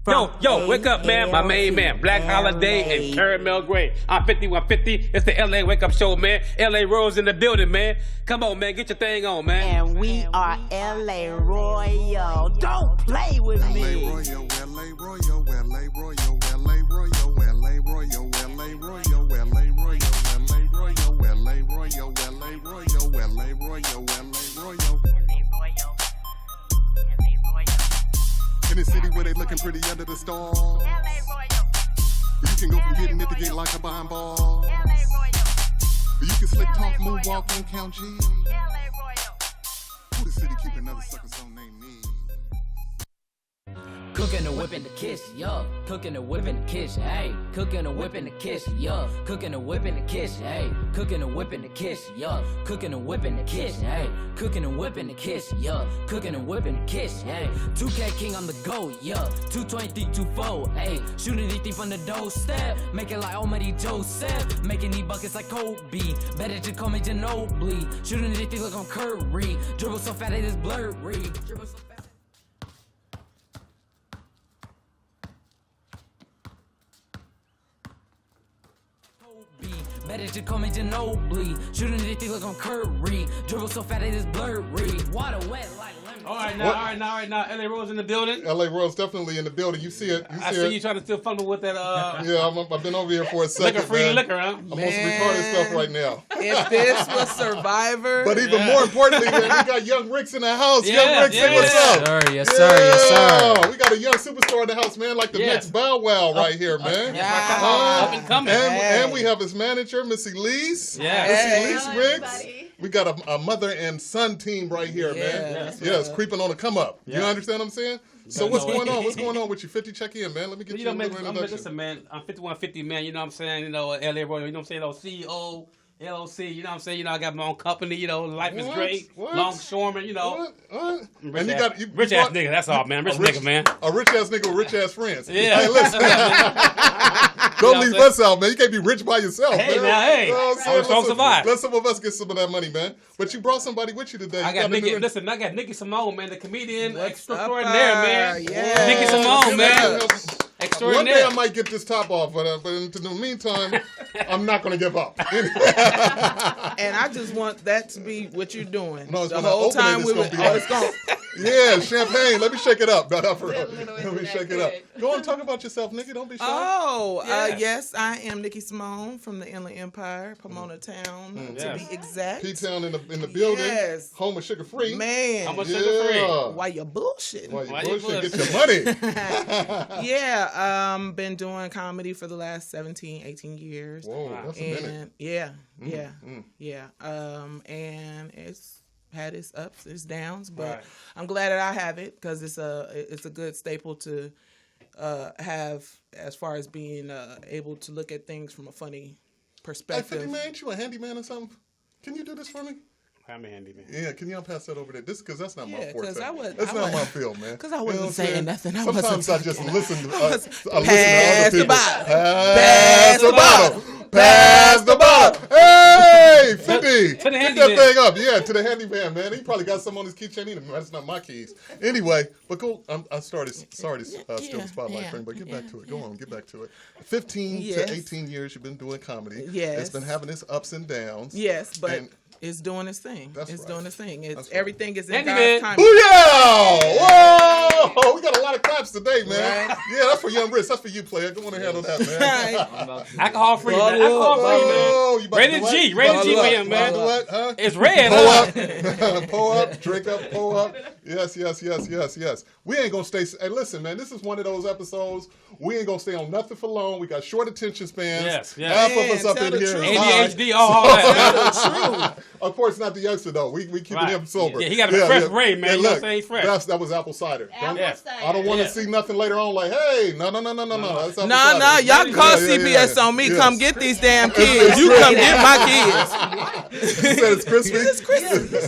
Yo, wake up, man. My main man, Black Holiday and Caramel Gray. I'm 5150. It's the LA Wake Up Show, man. LA Royals in the building, man. Come on, man. Get your thing on, man. And we are LA Royal. Don't play with me. LA Royal, LA Royal, LA Royal, LA Royal, LA Royal, LA Royal, LA Royal, LA Royal, LA Royal, LA Royal, LA Royal, LA Royal. In a city where they looking pretty under the stars. You can go from getting it to get like a behind ball. You can slick talk, moonwalk, and count G. Who the city keep another sucker song named me? Cooking and whipping the kitchen, yeah. Cooking and whipping the kitchen, hey. Cooking and whipping the kitchen, yeah. Cooking and whipping the kitchen, hey. Cooking and whipping the kitchen, yeah. Cooking and whipping the kitchen, hey. Cooking and whipping the kitchen, yeah. Cooking and whipping the kitchen, hey. 2K King on the go, yeah. 223, 24, hey. Shooting anything from the doorstep. Making like Almighty Joseph. Making these buckets like Kobe. Better to call me Ginobili. Shooting anything like I'm Curry. Dribble so fat it is blurry. Dribble so fat. Better to call me Ginobili. Shooting anything like I'm Curry. Dribble so fat it is blurry. Water wet like lemon. All right now. LA Royals in the building. LA Royals definitely in the building. You see it. I see you trying to still fumble with that. Yeah, I've been over here for a second. Liquor-free liquor, huh? I'm on some retarded stuff right now. If this was Survivor. But even more importantly, man, we got Young Ricks in the house. Young Ricks, say what's up? Yes, sir. We got a young superstar in the house, man, like the next Bow Wow right here, man. Up and coming. And we have his manager, Miss Elise. Yeah. Miss Elise Ricks. We got a mother and son team right here, man. Yes, creeping on the come up. You understand what I'm saying? So what's going on? What's going on with you? 50 check in, man. Let me get you a little introduction. Listen, man, I'm 5150, man. You know what I'm saying? You know, LA Royal, you know what I'm saying? CEO, LOC, you know what I'm saying? You know, I got my own company, you know, life is great. Longshoreman, you know. What? And rich ass nigga, that's all, man. Rich nigga, man. A rich ass nigga with rich ass friends. Yeah. Hey, listen. Don't leave us out, man. You can't be rich by yourself, hey, man. Now, hey. I was strong survive. Let some of us get some of that money, man. But you brought somebody with you today. I got Nikki Simone, man, the comedian extraordinaire, man. Yeah. Nikki Simone, man. Extraordinaire. One day I might get this top off, but in the meantime, I'm not going to give up. And I just want that to be what you're doing. No, the whole time we were Yeah, champagne. Let me shake it up. Let me shake it up. Go on, talk about yourself, Nikki. Don't be shy. Yes, I am Nikki Simone from the Inland Empire, Pomona Town, to be exact. P-Town in the building. Yes. Home of Sugar Free. Man. Home of Sugar Free. Why you bullshitting? Why you bullshit? Get your money. Yeah, been doing comedy for the last 17, 18 years. Whoa, that's a minute. Yeah. And it's had its ups, its downs, but I'm glad that I have it because it's a good staple to have as far as being able to look at things from a funny perspective. Hey, 50 man, ain't you a handyman or something? Can you do this for me? I'm a handyman. Yeah, can y'all pass that over there? Because that's not my forte. That's not my field, man. Because I wasn't saying nothing. Sometimes I just listen to other people. Pass the bottle. Pass the bottle. Pass the bottle. Hey, 50. Get that thing up. Yeah, to the handyman, man. He probably got some on his keychain. That's not my keys. Anyway, but go. I started. Sorry to steal the spotlight thing, but get back to it. Go on, get back to it. 15 to 18 years you've been doing comedy. Yes. It's been having its ups and downs. Yes, but it's doing its thing. Doing its thing. Everything is in God's time. Booyah! Whoa! We got a lot of claps today, man. Right. Yeah, that's for Young Rich. That's for you, player. Go on and handle that, man. Alcohol free, man. Alcohol free, man. Rated G for him, man. Huh? It's red, Pull up, drink up, pull up. Yes. We ain't gonna stay. Hey, listen, man. This is one of those episodes. We ain't gonna stay on nothing for long. We got short attention spans. Yes. Half of us up in here. ADHD, all that. Of course, not the youngster though. We keeping him sober. Yeah, he got a fresh brain, man. You know what I'm saying? He's fresh. That was apple cider. I don't want to see nothing later on like, hey, no. That's apple no. cider. Y'all can call CPS on me. Yes. Come get these damn kids. You come get my kids. You said it's crispy. This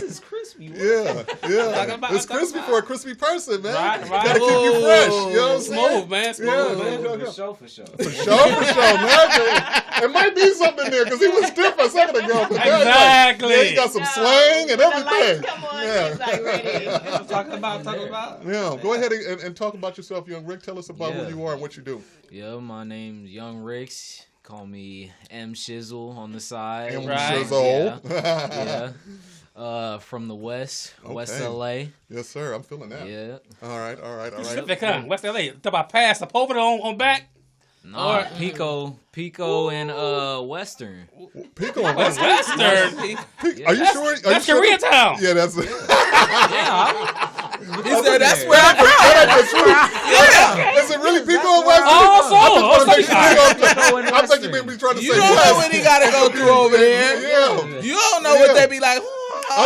is crispy. Yeah. It's crispy for a crispy person, man. Right. Gotta keep you fresh. You know what I'm saying? Smooth, man. Smooth, man. For sure. For sure, man. It might be something there because he was stiff a second ago. But Exactly. Yeah, he got some slang and everything. Come on, Yeah. he's like ready. Talking about. Yeah, go ahead and talk about yourself, Young Rick. Tell us about Yeah. who you are and what you do. Yeah, my name's Young Ricks. Call me M Shizzle on the side. M. Right. Shizzle. Yeah. From the West, West Okay. LA. Yes, sir. I'm feeling that. Yeah. All right. They come. West LA. Talk about pass up over on back. Nah, Pico and Western. Pico and West Western. Western. Are you sure? That's Koreatown. Yeah, that's it. He said that's where I'm from. Yeah. Is it really Pico and Western? Oh, I'm thinking maybe trying to say You don't know West. what he got to go through over there. Yeah. You don't know what they be like. You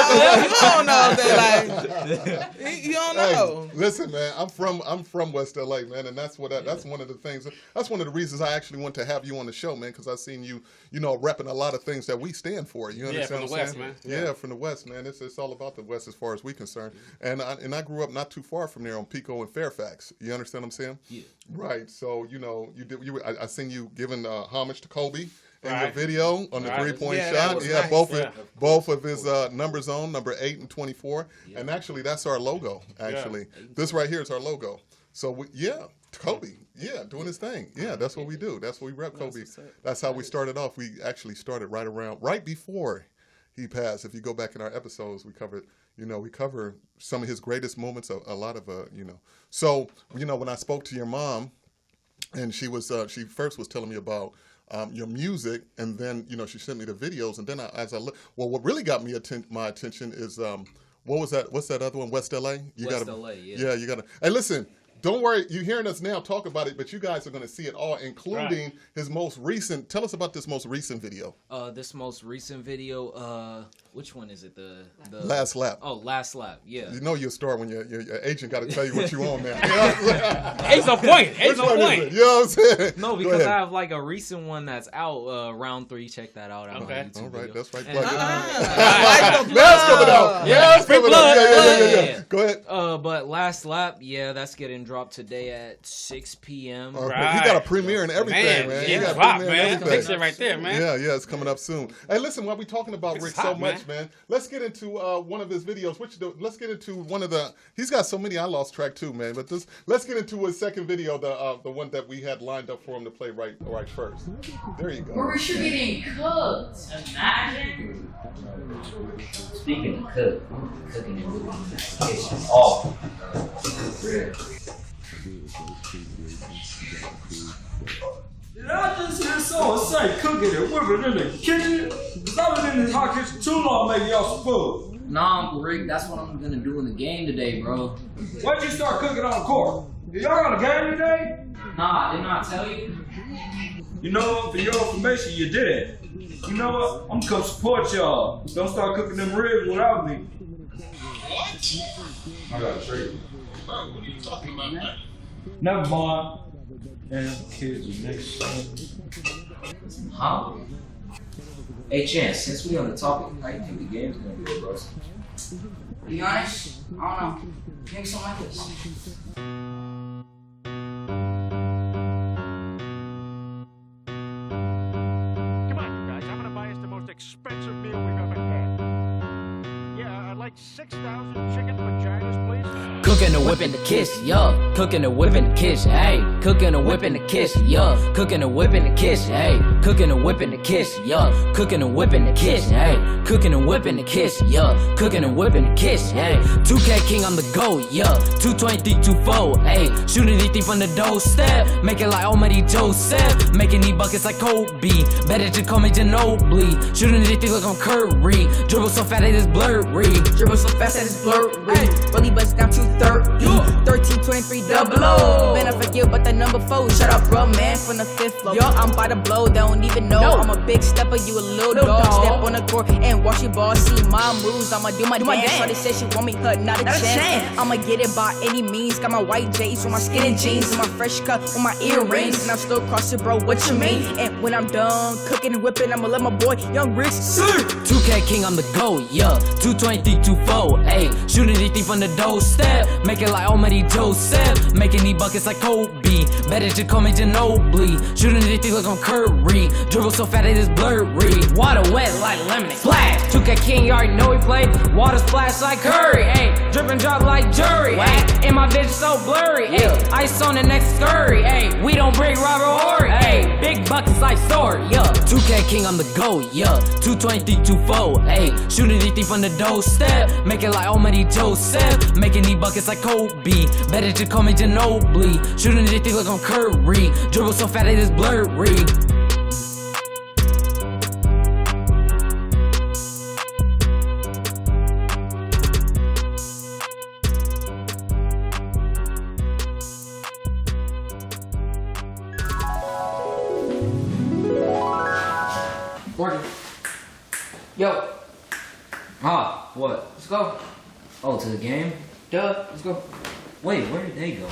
don't know if they like. You don't know. Hey, listen, man, I'm from West LA, man, and that's that's one of the things. That's one of the reasons I actually want to have you on the show, man, because I've seen you, repping a lot of things that we stand for. You understand from what the I'm West, saying? man. Yeah, from the West, man. It's all about the West as far as we concerned. And I grew up not too far from there on Pico and Fairfax. You understand what I'm saying? Yeah. Right. So I seen you giving homage to Kobe. In your Right. video on the Right. 3-point Yeah, that shot, was yeah, nice. both of his numbers on number 8 and 24, and actually that's our logo. Actually, this right here is our logo. So Kobe, doing his thing. Yeah, that's what we do. That's what we rep Kobe. That's how we started off. We actually started right before he passed. If you go back in our episodes, we cover some of his greatest moments. A lot of So when I spoke to your mom, and she first was telling me about your music, and then she sent me the videos, and then what really got me my attention is what was that? What's that other one? West LA. LA, yeah. Yeah, you gotta. Hey, listen. Don't worry, you're hearing us now talk about it, but you guys are going to see it all, including his most recent. Tell us about this most recent video. This most recent video, which one is it? The Last Lap. Oh, Last Lap. Yeah. You know you're a star when your agent got to tell you what you on now. Ace on point. Ace on point. You know what I'm saying? No, Go because ahead. I have like a recent one that's out, round 3. Check that out. Okay. On YouTube All right, video. that's right. And, Plug it. I like the Now it's coming out. Yeah. Now it's coming out. Yeah. Yeah. Go ahead. But Last Lap, that's getting dropped today at 6 p.m. All right. Right. He got a premiere and everything, man. He Yeah, got a drop, premiere man. and everything. Big shit right there, man. Yeah, it's coming up soon. Hey, listen, while we talking about It's Rick hot, so much, man, let's get into one of his videos. Let's get into one of the. He's got so many I lost track too, man. But let's get into his second video, the one that we had lined up for him to play right first. There you go. We're getting cooked. Imagine. Speaking of cooking and moving in the kitchen. Oh. Did I just hear someone say cooking and whipping in the kitchen? Cause I've been in this hot kitchen too long making y'all some food. Nah, Uncle Rick, that's what I'm gonna do in the game today, bro. Why'd you start cooking on the court? Y'all got a game today? Nah, didn't I tell you? You know what? For your information, you did it. You know what? I'm gonna come support y'all. Don't start cooking them ribs without me. What? I got a trade. What are you talking about, man? Never mind. Damn kids are next. Huh? Hey, Chance, since we on the topic, how you think the game's gonna go, bro? To be honest, I don't know. Think something like this. Come on, you guys. I'm gonna buy us the most expensive meal we've ever had. Yeah, I'd like 6,000 chicken vaginas, please. Cooking and whipping the kitchen, yeah. Cooking and whipping the kitchen, hey. Cooking and whipping the kitchen, yeah. Cooking and whipping the kitchen, hey. Cooking and whipping the kitchen, yeah. Cooking and whipping the kitchen, hey. Cooking and whipping the kitchen, yeah. Cooking and whipping the kitchen, hey. 2K King on the go, yeah. 223, 24, hey. Shooting anything from the doorstep. Make it like Almighty Joseph. Making these buckets like Kobe. Better to call me Ginobili. Shooting anything like I'm Curry. Dribble so fast that it's blurry. Dribble so fast that it's blurry. Really bust down 230. 1323 double O. Man, I forget about the number 4. Shut up, bro, man, from the 5th floor. I'm by the blow, they don't even know. I'm a big stepper, you a little dog. Step on the court and watch your ball, see my moves. I'ma do my dance. Shorty said she want me, not a chance. I'ma get it by any means. Got my white J's with my skinny jeans and my fresh cut with my earrings. And I'm still crossing, bro, what you mean? And when I'm done cooking and whipping, I'ma let my boy Young Rich sir. 2K King, I'm the GOAT, yeah. 223, 24, ayy. Shooting anything from the doorstep. Make it like Almighty Joseph. Making these buckets like Kobe. Better just call me Ginobili. Shooting anything like I'm Curry. Dribble so fat it is blurry. Water wet like lemonade. Splash. 2K King, you already know we play. Water splash like Curry, ayy. Drip and drop like jury, ayy. And my vision so blurry, ayy. Ice on the next scurry, ayy. We don't bring Robert Horry, ayy. Big buckets like sword, yeah. 2K King, I'm the GOAT, yeah. 223, 24, ayy. Shooting anything from the doorstep. Make it like Almighty Joseph. Making these buckets like Kobe. Better just call me Ginobili. Shooting anything like I'm Curry. Dribble so fat it is blurry. Morgan. Yo. What? Let's go. Oh, to the game? Duh. Let's go. Wait, where did they go?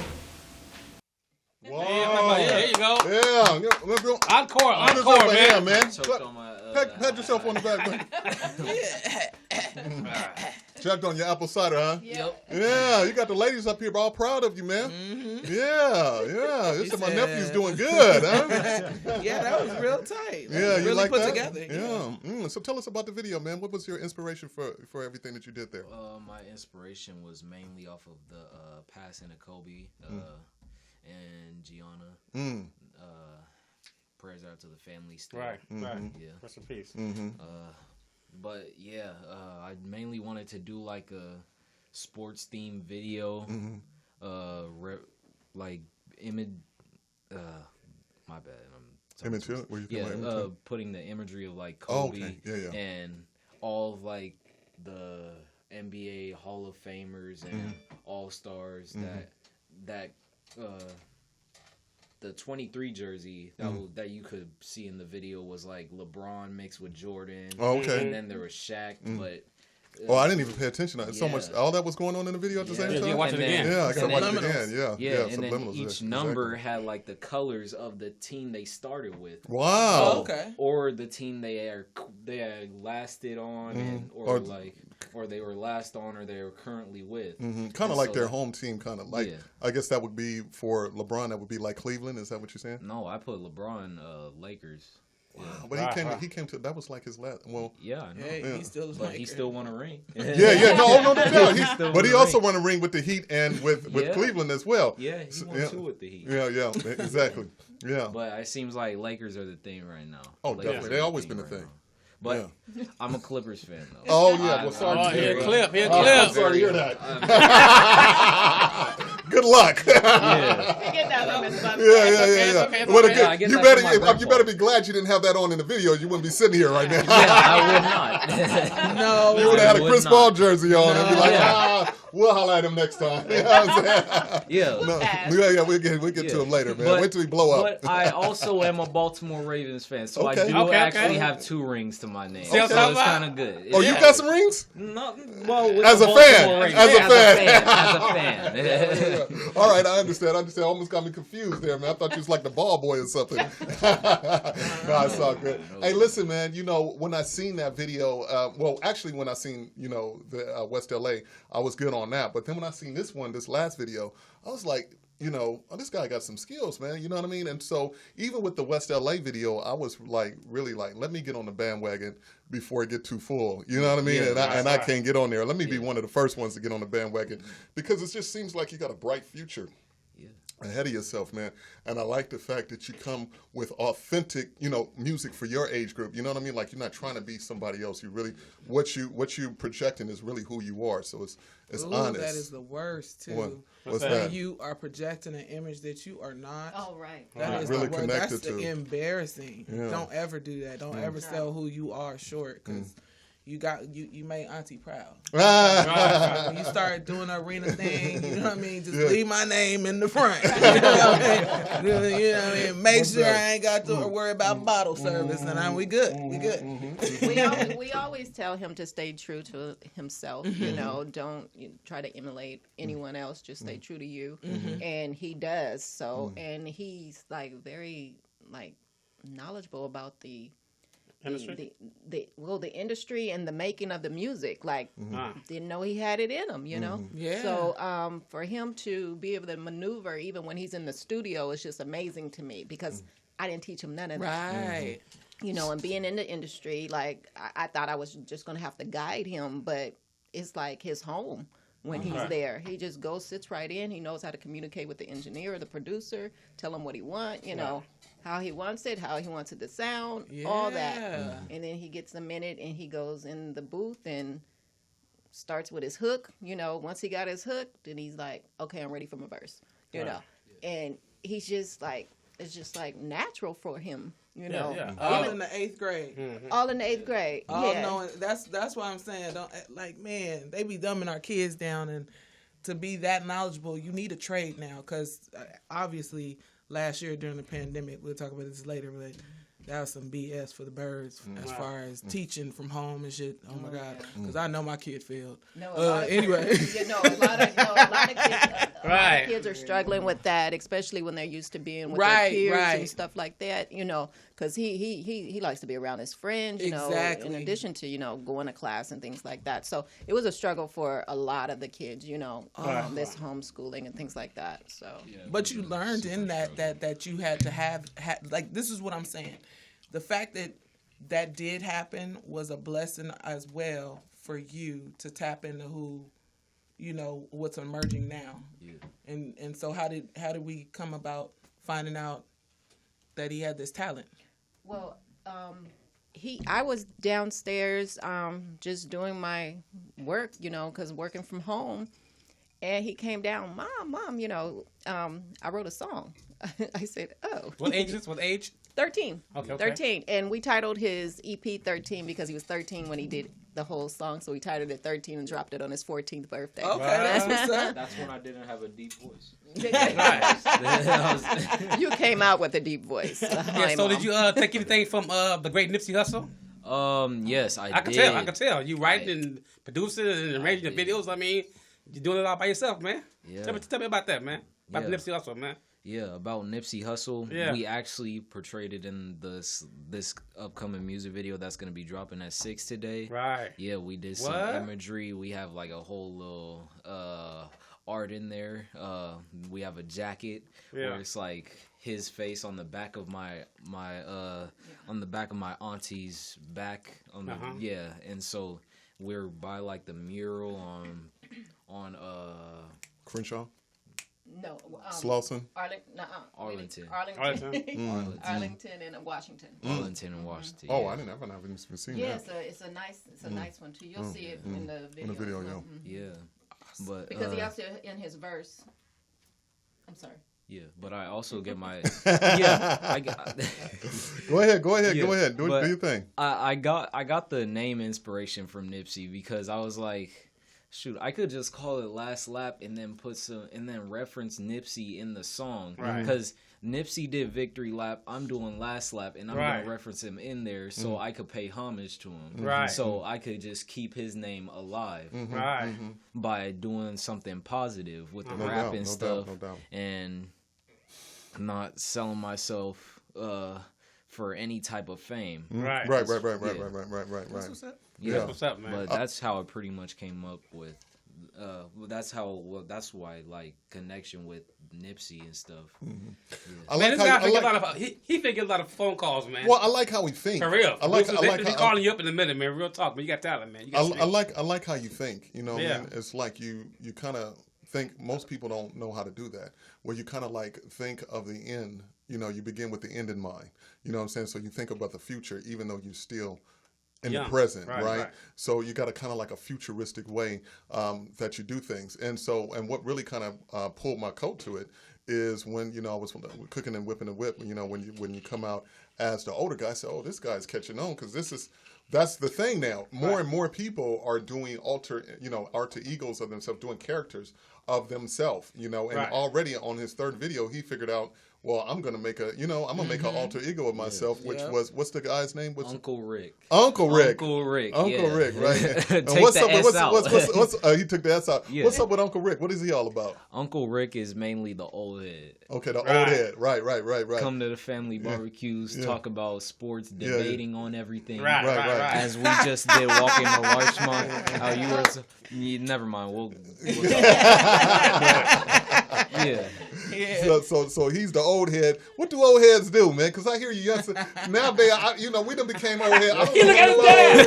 Whoa. Yeah, there you go. Yeah, let's go. Encore, man. Pat yourself on the back, man. Checked on your apple cider, huh? Yep. Yeah, you got the ladies up here all proud of you, man. Yeah. This is my nephew's doing good, huh? Yeah, that was real tight. Yeah, you really like put that? together. Yeah. So tell us about the video, man. What was your inspiration for everything that you did there? My inspiration was mainly off of the passing of Kobe and Gianna. Prayers out to the family still. Right. Yeah. Rest in peace. But yeah, I mainly wanted to do like a sports themed video, like image. My bad. Image too? Were you thinking about image? Putting the imagery of like Kobe Yeah. and all of like the NBA Hall of Famers and All Stars that the 23 jersey that you could see in the video was like LeBron mixed with Jordan. Oh, okay. And then there was Shaq, but I didn't even pay attention. So much, all that was going on in the video at the same time. Yeah, watch it again. Yeah, I gotta watch it again. Yeah. And then each number had like the colors of the team they started with. Wow. Okay. Or the team they had lasted on, and or they were last on, or they were currently with. Kind of like their home team. Kind of like. I guess that would be for LeBron. That would be like Cleveland. Is that what you're saying? No, I put LeBron Lakers. Wow. But he came to that was like his last. Well, yeah, I know. Hey, he still is but he still won a ring. No. But he also won a ring with the Heat and with Cleveland as well. Yeah, he won 2 with the Heat. Yeah, exactly. Yeah. But it seems like Lakers are the thing right now. Oh, definitely. They always been the thing. But I'm a Clippers fan though. Oh yeah, well sorry. Here, Clip. I'm sorry to hear that. Good luck. Yeah. You better be glad you didn't have that on in the video. You wouldn't be sitting here right now. I would not. No, you would have had a Chris Paul jersey on and be like, we'll holler at him next time. You know what I'm saying? Yeah. We'll get to him later, man. Wait till he blow up. But I also am a Baltimore Ravens fan, so I do actually have 2 rings to my name. So it's kind of good. Oh, you got some rings? No, well, as a fan. As a fan. All right, I understand. Almost got me confused there, man. I thought you was like the ball boy or something. No, it's all good. Hey, listen, man. You know, when I seen that video, when I seen the West LA, I was good on that. But then when I seen this last video, I was like, this guy got some skills, man. You know what I mean? And so even with the West LA video, I was like, really like, let me get on the bandwagon before it get too full. You know what I mean? I can't get on there. Let me be one of the first ones to get on the bandwagon because it just seems like you got a bright future ahead of yourself, man. And I like the fact that you come with authentic, music for your age group. You know what I mean? Like you're not trying to be somebody else. You really, what you projecting is really who you are. So it's honest. That is the worst too. What's that? You are projecting an image that you are not. Oh, right. That is really the worst. Connected That's to. Embarrassing. Yeah. Don't ever do that. Don't ever sell who you are short because you made Auntie proud. When you start doing the arena thing, you know what I mean? Just leave my name in the front. You know what I mean? Make sure I ain't got to worry about bottle service, and we good. We good. We always tell him to stay true to himself. You know, don't try to emulate anyone else. Just stay true to you, and he does. So, and he's like very like knowledgeable about the industry and the making of the music. Like, didn't know he had it in him, you know? Yeah. So for him to be able to maneuver even when he's in the studio is just amazing to me because I didn't teach him none of that. Right. You know, and being in the industry, like, I thought I was just going to have to guide him, but it's like his home when he's there. He just goes, sits right in. He knows how to communicate with the engineer or the producer, tell him what he wants, you know. How he wants it, how he wants it to sound, all that. And then he gets a minute and he goes in the booth and starts with his hook. You know, once he got his hook, then he's like, okay, I'm ready for my verse. You know, and he's just like, it's just like natural for him. You know, all in the 8th grade. All in the 8th grade. All knowing. That's why I'm saying, man, they be dumbing our kids down, and to be that knowledgeable, you need a trade now because obviously. Last year during the pandemic, we'll talk about this later, but that was some BS for the birds as far as teaching from home and shit. Oh my God, because I know my kid failed. Anyway, a lot of kids are struggling with that, especially when they're used to being with their peers and stuff like that. You know, because he likes to be around his friends. You know, in addition to going to class and things like that. So it was a struggle for a lot of the kids. You know, this homeschooling and things like that. So, but you learned in that you had to have like, this is what I'm saying. The fact that did happen was a blessing as well for you to tap into what's emerging now. Yeah. And so how did we come about finding out that he had this talent? Well, I was downstairs just doing my work, because working from home, and he came down, Mom, I wrote a song. I said, oh. What age is this? What age? 13. Okay. 13. And we titled his EP 13 because he was 13 when he did the whole song. So we titled it 13 and dropped it on his 14th birthday. Okay, that's what's up. That's when I didn't have a deep voice. You came out with a deep voice. So did you take anything from the great Nipsey Hussle? Yes, I did. I could tell. You writing and producing and arranging the videos. I mean, you're doing it all by yourself, man. Yeah. Tell me about that, man. About the Nipsey Hussle, man. Yeah, about Nipsey Hussle. Yeah. We actually portrayed it in this upcoming music video that's going to be dropping at 6 today. Right. Yeah, we did some imagery. We have like a whole little art in there. We have a jacket where it's like his face on the back of my on the back of my auntie's back on the and so we're by like the mural on Crenshaw. No. Slauson? Arlington. Arlington And Washington. Arlington and Washington. Oh, I haven't even seen that. Yeah, it's a nice one too. You'll see it in the video. In the video, yeah. But because he also in his verse. I'm sorry. Yeah, but I also get my Go ahead. Do your thing. I got the name inspiration from Nipsey because I was like, shoot, I could just call it Last Lap and then reference Nipsey in the song. Right. Because Nipsey did Victory Lap, I'm doing Last Lap, and I'm going to reference him in there so I could pay homage to him. Right. So I could just keep his name alive. Right. By doing something positive with the rap and stuff. No doubt. And not selling myself for any type of fame. Right. That's what's up. Yeah, that's what's up, man. But that's how it pretty much came up with. That's why like connection with Nipsey and stuff. Mm-hmm. Yeah. I like how he figure a lot of phone calls, man. Well, I like how he thinks. For real. I like how calling you up in a minute, man. Real talk, man. You got talent, man. I like how you think. You know, man. It's like you kind of think. Most people don't know how to do that. Where you kind of like think of the end. You know, you begin with the end in mind. You know what I'm saying? So you think about the future, even though you still in the present, right? So you got a kind of like a futuristic way that you do things. And what really kind of pulled my coat to it is when, I was cooking and whipping the whip, when you come out as the older guy, I said, oh, this guy's catching on because that's the thing now. More and more people are doing alter egos of themselves, doing characters of themselves, and already on his third video, he figured out, well, I'm gonna make an alter ego of myself, which was, what's the guy's name? Uncle Rick. Uncle Rick, right? Take what's the up? S out. He took the S out. Yeah. What's up with Uncle Rick? What is he all about? Uncle Rick is mainly the old head. Okay, the old head. Right. Come to the family barbecues, talk about sports, debating on everything. Right. As we just did walking to Larchmont. How you were? Never mind. We'll yeah. So he's the old head. What do old heads do, man? Because I hear you youngsters nowadays. We done became old head. You look at his dad.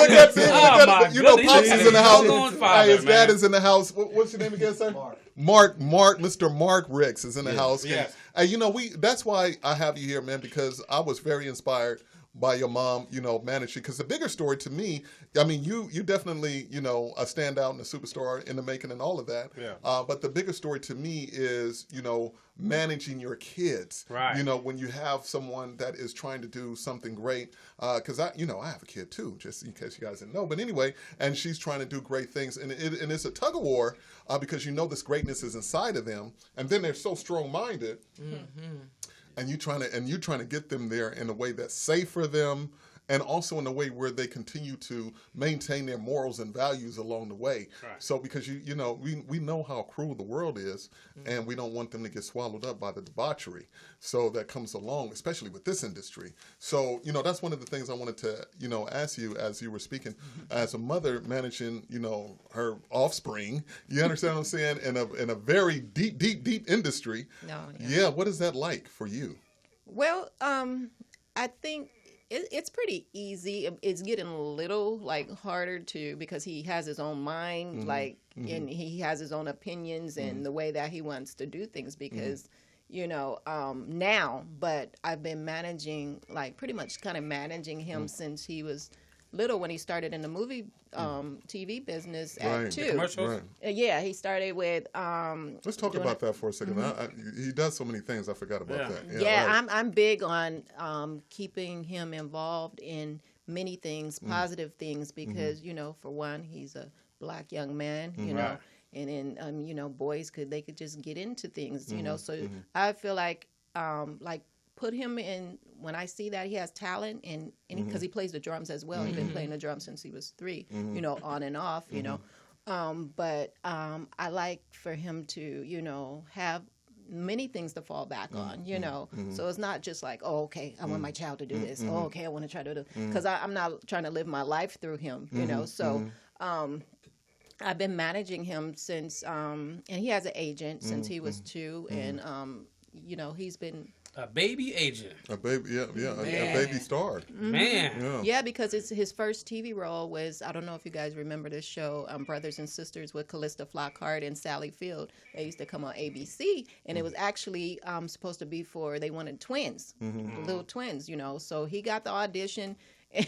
That's crazy. Pops is in the house. His dad is in the house. What's your name again, sir? Mark. Mr. Mark Ricks is in the house. Yes. And that's why I have you here, man, because I was very inspired by your mom, managing. Because the bigger story to me, I mean, you definitely, a standout and a superstar in the making and all of that. Yeah. But the bigger story to me is, managing your kids. Right. When you have someone that is trying to do something great. Because I have a kid too, just in case you guys didn't know. But anyway, and she's trying to do great things, and it's a tug of war because this greatness is inside of them, and then they're so strong-minded. Mm-hmm. And you're trying to get them there in a way that's safe for them, and also in a way where they continue to maintain their morals and values along the way. Right. So because we know how cruel the world is, and we don't want them to get swallowed up by the debauchery. So that comes along, especially with this industry. So that's one of the things I wanted to ask you as you were speaking, as a mother managing her offspring. You understand what I'm saying? In a very deep industry. No. Yeah. What is that like for you? Well, I think it's pretty easy. It's getting a little harder because he has his own mind, and he has his own opinions and the way that he wants to do things because, now, but I've been managing, pretty much kind of managing him since he was little when he started in the movie TV business at 2. Commercials? Right. Yeah, he started with let's talk about that for a second. He does so many things. I forgot about that. Right. I'm big on keeping him involved in many things, positive things, because for one, he's a black young man, Right. and then boys could just get into things, so I feel like put him in when I see that he has talent and because he plays the drums as well. He's been playing the drums since he was 3, on and off, but I like for him to, have many things to fall back on, so it's not just like, oh, okay, I want my child to do this. Oh, okay, I want to try to do, because I'm not trying to live my life through him, so I've been managing him since, and he has an agent since he was 2, and he's been a baby agent. A baby, a baby star. Man. Yeah, because his first TV role was, I don't know if you guys remember this show, Brothers and Sisters with Callista Flockhart and Sally Field. They used to come on ABC, and it was actually supposed to be they wanted twins, little twins, So he got the audition,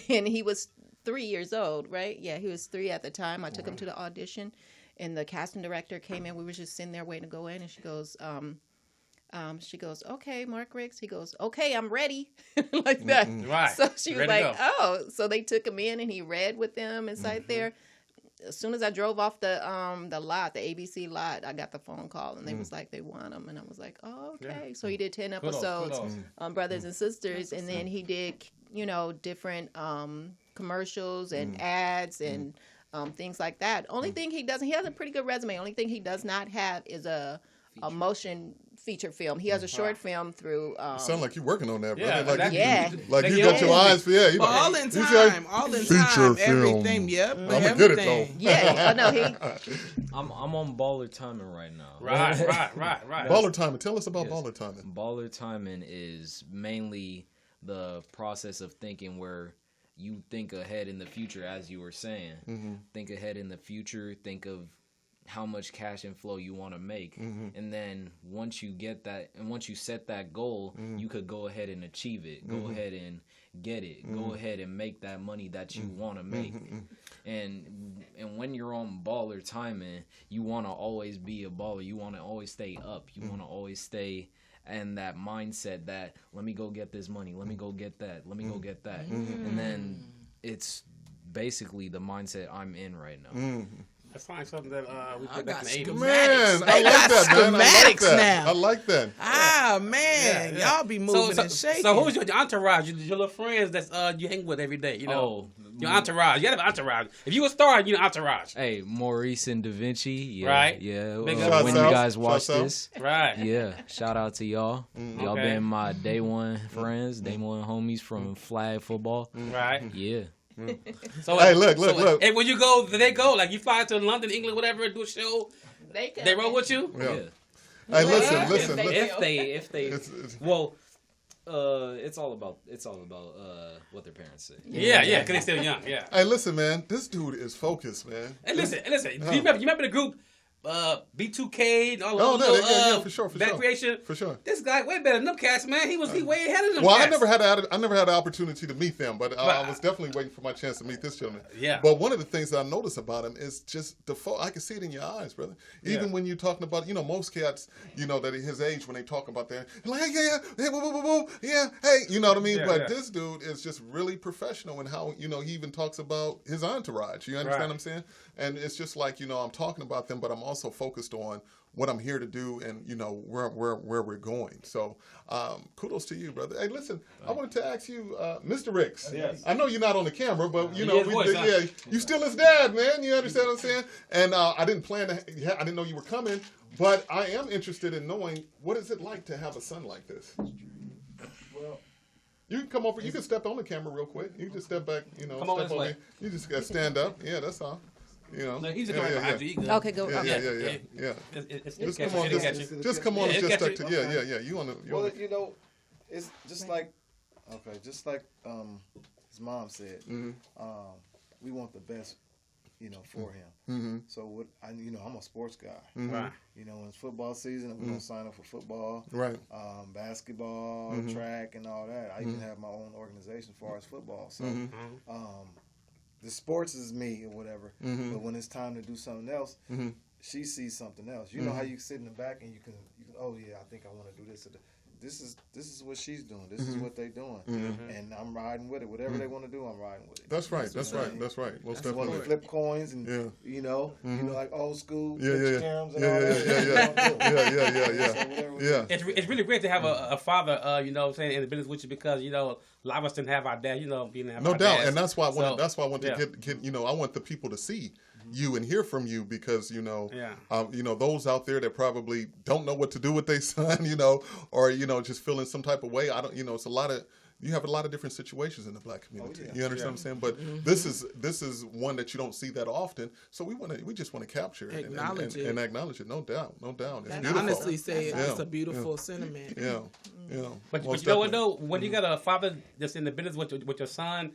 and he was 3 years old, right? Yeah, he was 3 at the time. I took him to the audition, and the casting director came in. We were just sitting there waiting to go in, and she goes, okay, Mark Ricks. He goes, okay, I'm ready. Like that. Right. So she was Ready like, oh. So they took him in and he read with them inside there. As soon as I drove off the lot, the ABC lot, I got the phone call and they was like, they want him. And I was like, oh, okay. Yeah. So he did 10 episodes on Brothers and Sisters. And then he did, different commercials and ads and things like that. Only thing he has a pretty good resume. Only thing he does not have is a motion feature film. He has a short film through. Sound like you're working on that, bro. Yeah, like you got your eyes for all in time, everything. Yep, I'm gonna get it though. Yeah, no, I'm on baller timing right now. Right. Baller timing. Tell us about baller timing. Baller timing is mainly the process of thinking where you think ahead in the future, as you were saying. Think ahead in the future. Think of how much cash inflow you want to make, and then once you get that, and once you set that goal, you could go ahead and achieve it. Go ahead and get it. Go ahead and make that money that you want to make. And when you're on baller timing, you want to always be a baller. You want to always stay up. You want to always stay and that mindset that let me go get this money, let me go get that, let me go get that, and then it's basically the mindset I'm in right now. That's fine. Something that we put back in the 80s. Man, I like that, man. I like that. I like that. Ah, man. Y'all be moving and shaking. So who's your entourage? Your little friends that you hang with every day, you know? Your entourage. You gotta have an entourage. If you a star, you know entourage. Hey, Maurice and Da Vinci. Yeah, right. Yeah. Big When you guys watch this. Right. Yeah. Shout out to y'all. Y'all been my day one friends, day one homies from flag football. Right. Yeah. So hey, look. And when you go, they go. Like you fly to London, England, whatever, do a show. They roll with you. Yeah. Hey, listen. If they, well, it's all about what their parents say. Yeah, because they're still young. Yeah. Hey, listen, man. This dude is focused, man. Hey, listen. Do you remember the group? B2K and all of yeah, for sure. Creation. For sure. This guy way better than them cats, man. He way ahead of them. Well, cats. I never had the opportunity to meet them, but I was definitely waiting for my chance to meet this gentleman. Yeah. But one of the things that I noticed about him is just I can see it in your eyes, brother. Even when you're talking about, most cats, that at his age when they talk about that, like hey, woo, hey, you know what I mean. But this dude is just really professional in how he even talks about his entourage. You understand what I'm saying? And it's just like I'm talking about them, but I'm also focused on what I'm here to do and where we're going. So kudos to you, brother. Hey, listen, I wanted to ask you, Mr. Ricks. Yes. I know you're not on the camera, but you still his dad, man. You understand what I'm saying? And I didn't I didn't know you were coming, but I am interested in knowing what is it like to have a son like this. Well, you can come over. You can step on the camera real quick. You can just step back. Come on this way. You just got to stand up. Yeah, that's all. No, he's right behind you. Okay, go. Yeah. Just come on and just stuck to. Yeah. You want to? Well, it's just like his mom said. We want the best, for him. So I'm a sports guy. Right. When it's football season, we're gonna sign up for football. Right. Basketball, track, and all that. I even have my own organization as far as football. So. The sports is me or whatever, but when it's time to do something else, she sees something else. You know how you sit in the back and you can oh yeah, I think I want to do this. This is what she's doing. This is what they're doing, and I'm riding with it. Whatever they want to do, I'm riding with it. That's right. That's right. Most definitely. Want to flip coins and like old school. Yeah. It's really great to have a father, in the business with you because a lot of us didn't have our dad, being have no our doubt, dads. and that's why I want to get I want the people to see you and hear from you because those out there that probably don't know what to do with their son, or just feeling some type of way. I don't, it's a lot of. You have a lot of different situations in the black community. You understand what I'm saying? But this is one that you don't see that often. So we just want to capture it and acknowledge it. No doubt. It's and beautiful. honestly say it's a beautiful sentiment. Yeah. But you know what though? When you got a father that's in the business with your son,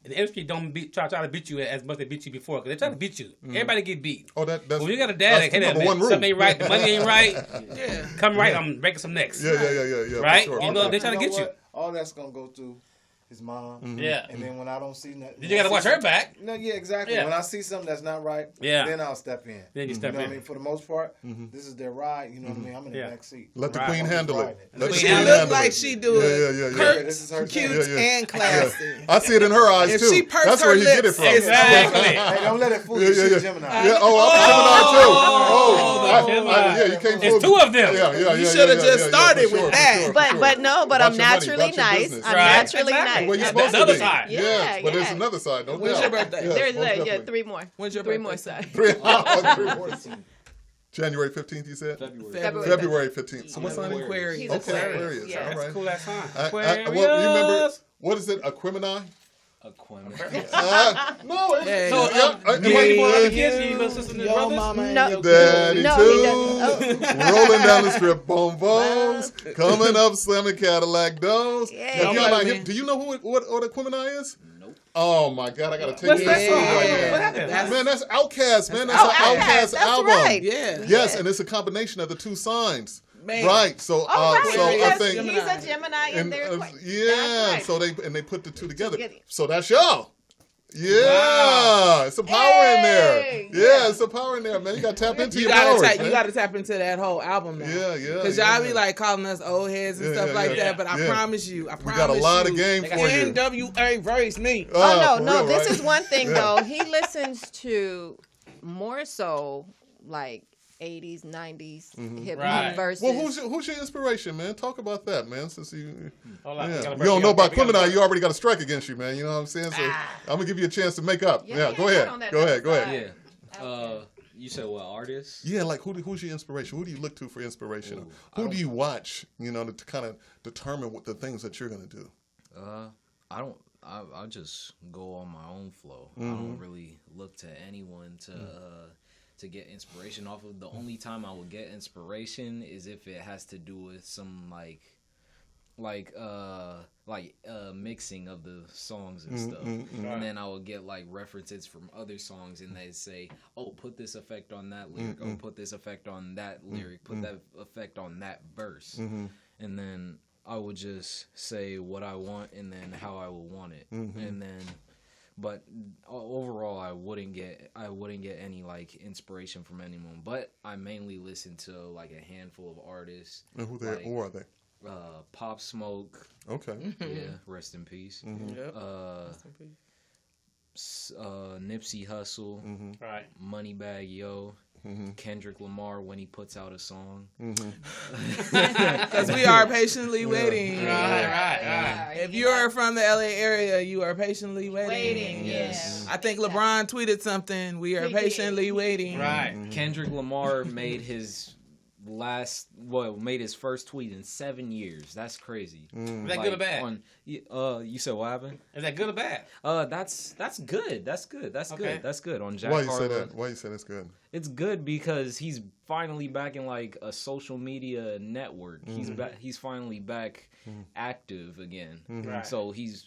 the industry don't try to beat you as much as they beat you before because they try to beat you. Everybody get beat. Oh, that's when you got a dad that something ain't right, the money ain't right. Come right, I'm breaking some necks. Yeah. Right? Sure. They try to get you. All that's gonna go through his mom. Yeah. And then when I don't see nothing, you gotta watch her back. No, yeah, exactly. When I see something that's not right, then I'll step in. Then you step in. What I mean? For the most part, this is their ride. You know what I mean? I'm in the back seat. Let the queen handle it. She look like she do it. Yeah. This is her cute and classy. I see it in her eyes too. If she purse that's her where you lips, get it from. Exactly. Hey, don't let it fool you. She's a Gemini. Yeah. Oh, I'm a Gemini too. You can't fool It's two of them. Yeah. You should have just started with that. But I'm naturally nice. I'm naturally nice. Well, you're supposed to be. Yeah, yes, but there's another side. No When's doubt. your birthday? There's 3 more. When's your three birthday? more sides. 3 more. January 15th, you said? February 15th. So what sign are you? Aquarius. He's Okay, Aquarius. Aquarius. Yeah. All right. That's a cool ass sign. Well, you remember, what is it, Aquemini? No, Hey. So, the kids, you sisters and Your brothers? mama and No. your Daddy No, too. he doesn't. Rolling down the strip on bones. Coming up, slamming Cadillac doors. Yeah. Do you know what Aquemini is? Nope. Oh my God, I gotta take you that to song? right What there. happened? Man, that's Outkast, man. That's an Outkast That's album. right. Yeah. Yes, and it's a combination of the two signs. Man. Right. So, Right. so I Yes, think, he's a Gemini in and, there. yeah. That's right. So they put the two together. Together. So that's y'all. Yeah, some power in there. Yeah, some power in there, man. You got to tap into your power. You got to tap into that whole album now. Yeah. Because y'all be like calling us old heads and stuff like that. But I promise you, we got a lot of game for you. NWA verse me. No. This is one thing though. He listens to more so like 80s, 90s hip hop verses. Well, who's your inspiration, man? Talk about that, man. Since you don't know about Gemini, you already got a strike against you, man. You know what I'm saying? So I'm gonna give you a chance to make up. Go ahead. Go ahead. Yeah. You said what artists? Yeah, like who's your inspiration? Who do you look to for inspiration? Who do you watch? You know, to kind of determine what the things that you're gonna do. I just go on my own flow. I don't really look to anyone to get inspiration off of. The only time I will get inspiration is if it has to do with some mixing of the songs and stuff. And then I will get like references from other songs and they say, oh, put this effect on that lyric, oh, put this effect on that lyric, put that effect on that verse. And then I would just say what I want and then how I will want it. And then but overall I wouldn't get any like inspiration from anyone. But I mainly listen to like a handful of artists. And who are they? Pop Smoke. Okay. Yeah, rest in peace. Rest in peace. Nipsey Hussle. Right. Moneybagg Yo. Kendrick Lamar when he puts out a song. Because we are patiently waiting. Right. If you are from the LA area, you are patiently waiting. Yes. I think LeBron tweeted something. We are patiently waiting. Right. Kendrick Lamar made his first tweet in 7 years. That's crazy. Is that good or bad? You said what happened? Is that good or bad? That's good. That's good. That's Okay. good. That's good. On Jack Why you Harlow. say that? Why you say that's good? It's good because he's finally back in like a social media network. He's finally back active again. Right. So he's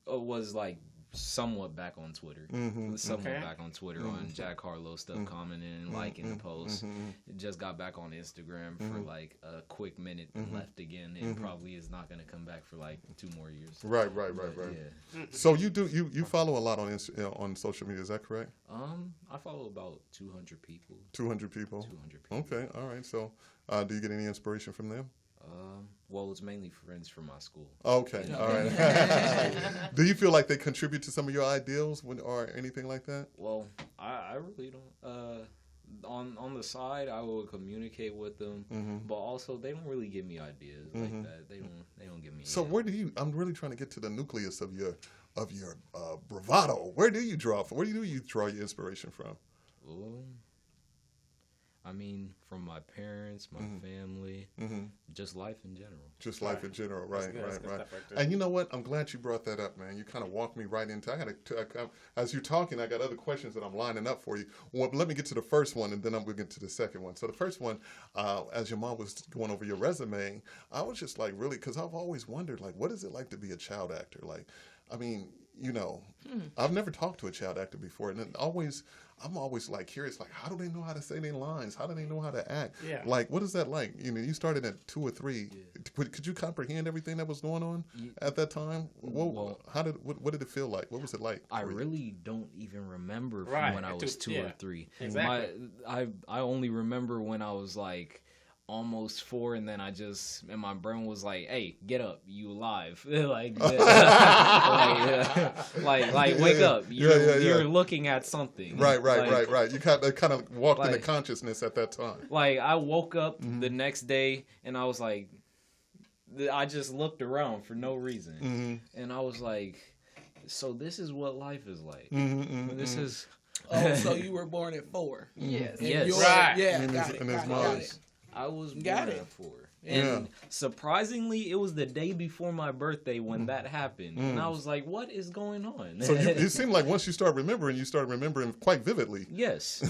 was like somewhat back on Twitter. Back on Twitter on Jack Harlow stuff, commenting and liking the post. Just got back on Instagram for like a quick minute left again, and probably is not going to come back for like 2 more years. Right. Yeah. So you follow a lot on social media, is that correct? I follow about 200 people. 200 people? 200 people. Okay, all right. So do you get any inspiration from them? Well, it's mainly friends from my school. Okay, all right. Do you feel like they contribute to some of your ideals or anything like that? Well, I really don't. On the side, I will communicate with them, but also they don't really give me ideas like that. They don't give me. So where do you? I'm really trying to get to the nucleus of your bravado. Where do you draw from? Where do you draw your inspiration from? I mean, from my parents, my family, just life in general. Just life in general, right. Right. And you know what? I'm glad you brought that up, man. You kind of walked me right into. As you're talking, I got other questions that I'm lining up for you. Well, let me get to the first one, and then I'm going to get to the second one. So the first one, as your mom was going over your resume, I was just like, really, because I've always wondered, like, what is it like to be a child actor? Like, I mean, you know, I've never talked to a child actor before, and I'm always like curious, like, how do they know how to say their lines? How do they know how to act? Yeah. Like, what is that like? You know, you started at 2 or 3. Yeah. Could you comprehend everything that was going on at that time? What did it feel like? What was it like? I really don't even remember from when I was 2 or 3. Exactly. I only remember when I was like almost 4, and then and my brain was like, "Hey, get up, you alive!" like, wake up, you're looking at something. Right. You kind of walked into consciousness at that time. Like I woke up the next day, and I was like, I just looked around for no reason, and I was like, "So this is what life is like. This is." Oh, so you were born at 4? Yes. Right. Yeah. Got it. I was born at 4. And surprisingly, it was the day before my birthday when that happened. And I was like, what is going on? So it seemed like once you started remembering quite vividly. Yes.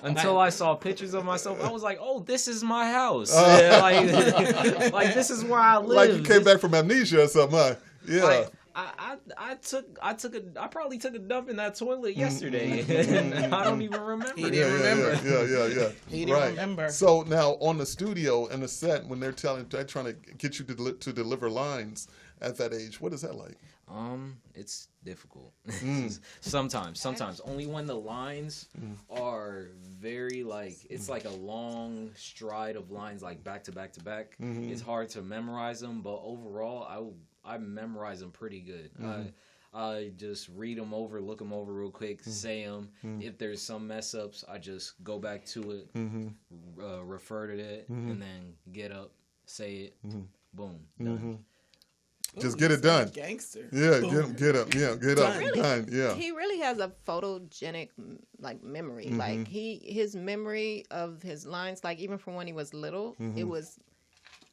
Until I saw pictures of myself, I was like, oh, this is my house. Like this is where I live. Like you came back from amnesia or something, huh? Yeah. I probably took a dump in that toilet yesterday. I don't even remember. He didn't remember. Yeah. He didn't remember. So now on the studio and the set, when they're trying to get you to deliver lines at that age, what is that like? It's difficult. Sometimes. Only when the lines are very it's like a long stride of lines like back to back to back. It's hard to memorize them, but overall I memorize them pretty good. I just read them over, look them over real quick, say them. If there's some mess ups, I just go back to it, refer to it, and then get up, say it, boom, done. Just get it done. Gangster. Yeah, get up. Yeah, get up. Really, Done. Yeah. He really has a photogenic memory. Like his memory of his lines, like even from when he was little, it was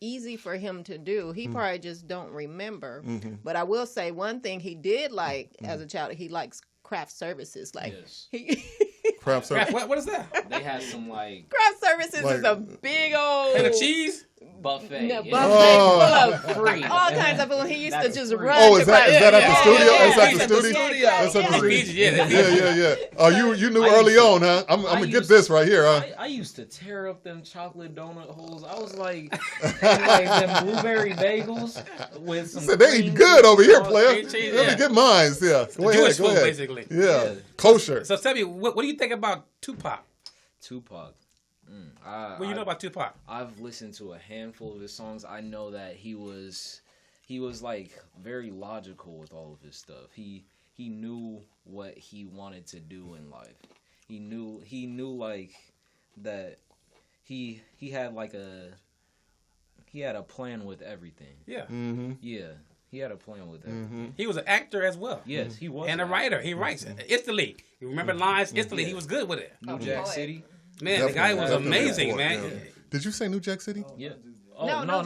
easy for him to do. He probably just don't remember. But I will say one thing he did like as a child. He likes craft services. Like craft service. What is that? They have some craft services is a big old and a cheese. Buffet. No, buffet full of free. all kinds of food. He used to just run. Oh, is that at the studio? Is that the studio? That's at the studio. Yeah. Oh, you knew early on, huh? I'm gonna get this right here, huh? I used to tear up them chocolate donut holes. I was like them blueberry bagels with some. So they eat good over here, player. Let me get mine. Yeah, go ahead. Go ahead. Basically. Yeah, kosher. So tell me, what do you think about Tupac? What do you know about Tupac? I've listened to a handful of his songs. I know that he was like very logical with all of his stuff. He knew what he wanted to do in life. He knew like that he had like he had a plan with everything. Yeah. Yeah. He had a plan with everything. He was an actor as well. Yes, he was. And a writer. He writes instantly. You remember lines instantly. He was good with it. New Jack City. Man, the guy was amazing, man. Yeah. Did you say New Jack City? Yeah. No,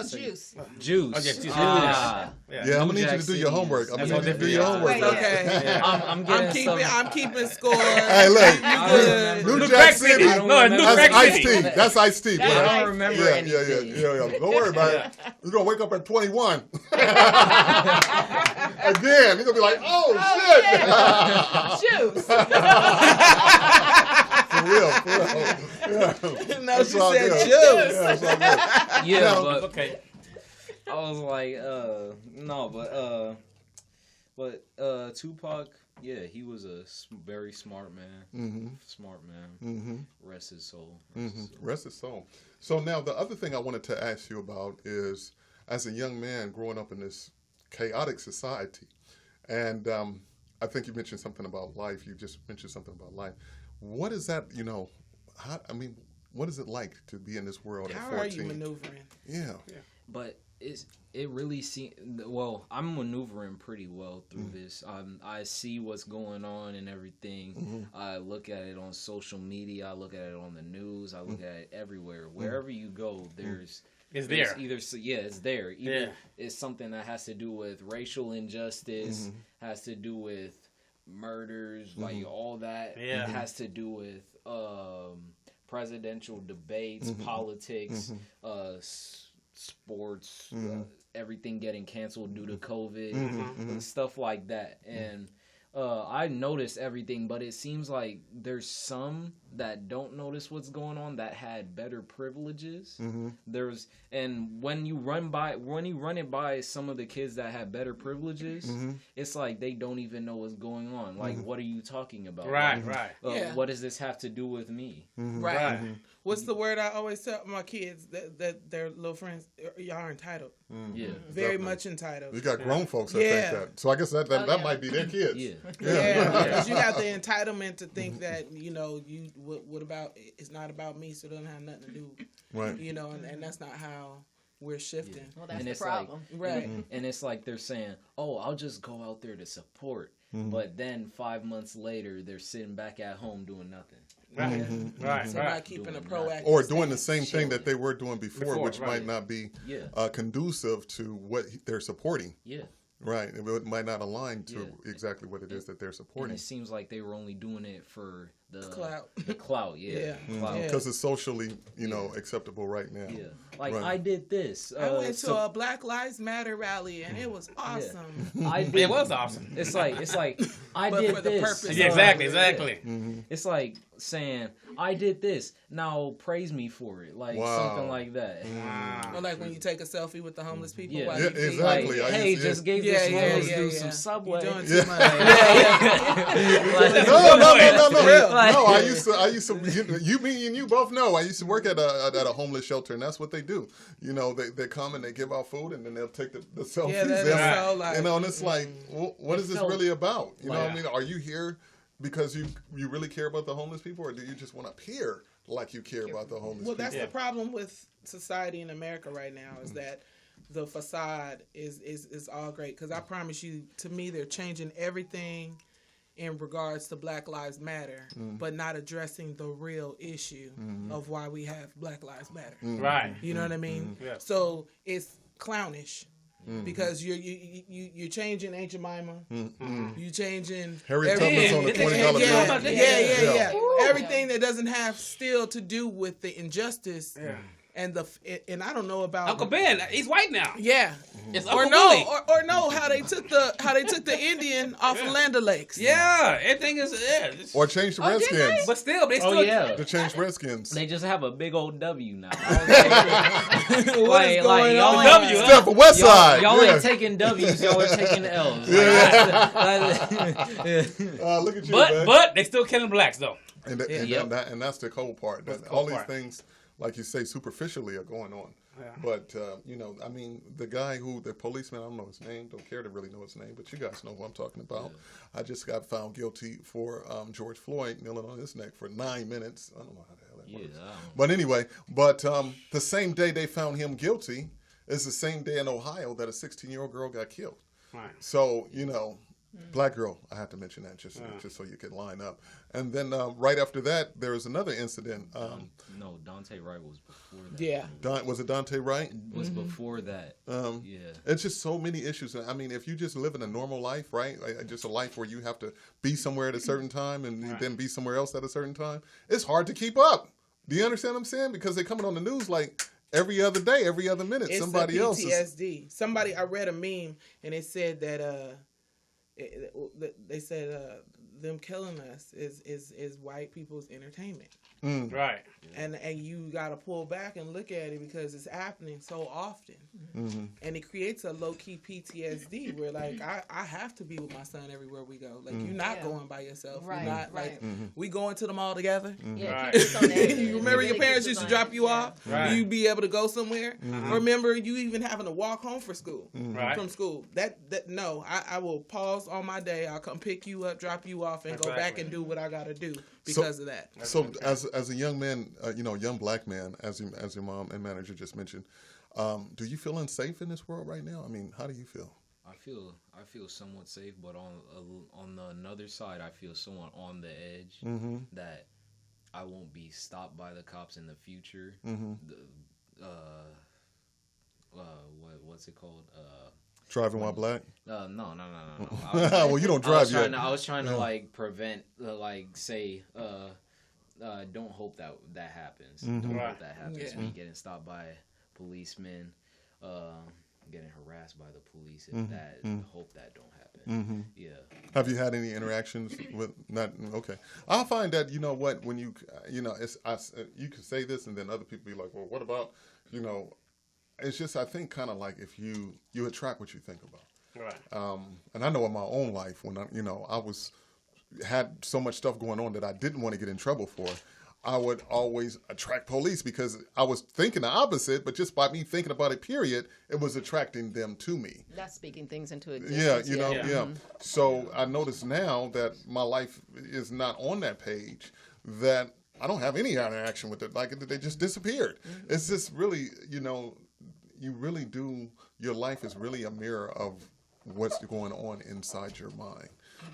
Juice. Juice. Oh, yeah, Juice. Yeah, I'm gonna need you to do your homework. I'm gonna need you to do your homework. Okay. I'm keeping score. Hey, look, New Jack City. That's Ice T. That's Ice T. I don't remember anything. Yeah. Don't worry about it. You're gonna wake up at 21. Again, you're gonna be like, oh shit. Juice. For real. Yeah. No, she said juice. Yeah, but okay. I was like, no, but Tupac, yeah, he was a very smart man. Smart man. Rest his soul. Rest his soul. So now the other thing I wanted to ask you about is, as a young man growing up in this chaotic society, and I think you mentioned something about life. You just mentioned something about life. What is that? What is it like to be in this world at 14? How are you maneuvering? Yeah. But it really seems, well, I'm maneuvering pretty well through this. I see what's going on and everything. I look at it on social media. I look at it on the news. I look at it everywhere. Wherever you go, it's there. It's there. Either it's something that has to do with racial injustice, has to do with murders, like all that. It has to do with presidential debates, politics, sports, everything getting canceled due to COVID, and stuff like that. And I noticed everything, but it seems like there's some that don't notice what's going on that had better privileges. And when you run it by some of the kids that have better privileges, it's like they don't even know what's going on. Like, what are you talking about? Right. What does this have to do with me? Right. What's the word I always tell my kids that their little friends? Y'all are entitled. Yeah, very much entitled. You got grown folks that think that. So I guess that might be their kids. Because you have the entitlement to think that what about it's not about me, so it doesn't have nothing to do. Right. And that's not how we're shifting. Well, that's the problem. Right. And it's like they're saying, "Oh, I'll just go out there to support," but then 5 months later, they're sitting back at home doing nothing. Right. So not keeping a proactive or doing the same thing that they were doing before which might not be conducive to what they're supporting. Yeah. Right. It might not align to exactly what it is that they're supporting. And it seems like they were only doing it for clout. The clout, yeah. Because it's socially, acceptable right now. Yeah. Like, right. I did this. I went to a Black Lives Matter rally, and it was awesome. Yeah. It was awesome. It's like I but did for this. The purpose yeah, exactly. It's like saying, I did this. Now praise me for it. Like something like that. Or like when you take a selfie with the homeless people. Yeah, exactly. Like, hey, just gave this homeless dude some Subway. You're doing too much. No, I used to. You, me, and you both know. I used to work at a homeless shelter, and that's what they do. They come and they give out food, and then they'll take the selfies. And it's like, what is this really about? You know what I mean? Are you here because you really care about the homeless people, or do you just want to appear like you care about the homeless people? Well, that's the problem with society in America right now is that the facade is all great. Because I promise you, to me, they're changing everything in regards to Black Lives Matter, but not addressing the real issue of why we have Black Lives Matter. Right. You know what I mean? Yeah. So it's clownish. Because you're changing Aunt Jemima, you changing Harriet Tubman's on the $20 bill. Yeah. Everything that doesn't have still to do with the injustice. Yeah. And I don't know about Uncle Ben. He's white now. Yeah, it's or no, how they took the Indian off of Land O'Lakes. Yeah, everything is or change the Redskins. But still, they still to change Redskins. They just have a big old W now. What is going on? W, Step for West Side. Y'all ain't taking W's. Y'all are taking L's. Look at you, but they still killing blacks though. And that's the cold part. All these things, like you say, superficially are going on. Yeah. But, the guy the policeman, I don't know his name, don't care to really know his name, but you guys know who I'm talking about. Yeah. I just got found guilty for George Floyd kneeling on his neck for 9 minutes. I don't know how the hell that works. But anyway, the same day they found him guilty is the same day in Ohio that a 16-year-old girl got killed. Right. So, black girl, I have to mention that just so you can line up. And then right after that, there was another incident. No, Dante Wright was before that. Yeah. Was it Dante Wright? It was before that. Yeah. It's just so many issues. I mean, if you just live in a normal life, right? Just a life where you have to be somewhere at a certain time and then be somewhere else at a certain time, it's hard to keep up. Do you understand what I'm saying? Because they're coming on the news like every other day, every other minute, it's somebody else is. PTSD. I read a meme and it said that they said them killing us is white people's entertainment. Right. And you got to pull back and look at it because it's happening so often. And it creates a low-key PTSD where, like, I have to be with my son everywhere we go. Like, you're not going by yourself. Right. You're not, like, we going to the mall together. Yeah, right. You remember your parents used to drop you off? Right. You'd be able to go somewhere? Remember you even having to walk home from school? From school. No, I will pause on my day. I'll come pick you up, drop you off, and go back and do what I got to do because of that. So as a young man, young black man, as your mom and manager just mentioned, do you feel unsafe in this world right now? I mean, how do you feel? I feel somewhat safe, but on the another side, I feel somewhat on the edge that I won't be stopped by the cops in the future. What's it called? Driving while black? No. Well, you don't drive yet. I was trying to like prevent, say, don't hope that happens. Don't hope that happens. Me getting stopped by policemen, getting harassed by the police. Hope that don't happen. Yeah. Have you had any interactions with Okay. I'll find that when you you could say this and then other people be like, well, what about It's just, I think, kind of like if you attract what you think about. Right. And I know in my own life when I had so much stuff going on that I didn't want to get in trouble for, I would always attract police because I was thinking the opposite, but just by me thinking about it, period, it was attracting them to me. That's speaking things into existence. Yeah. So I notice now that my life is not on that page, that I don't have any interaction with it. Like, they just disappeared. It's just really, you really do, your life is really a mirror of what's going on inside your mind.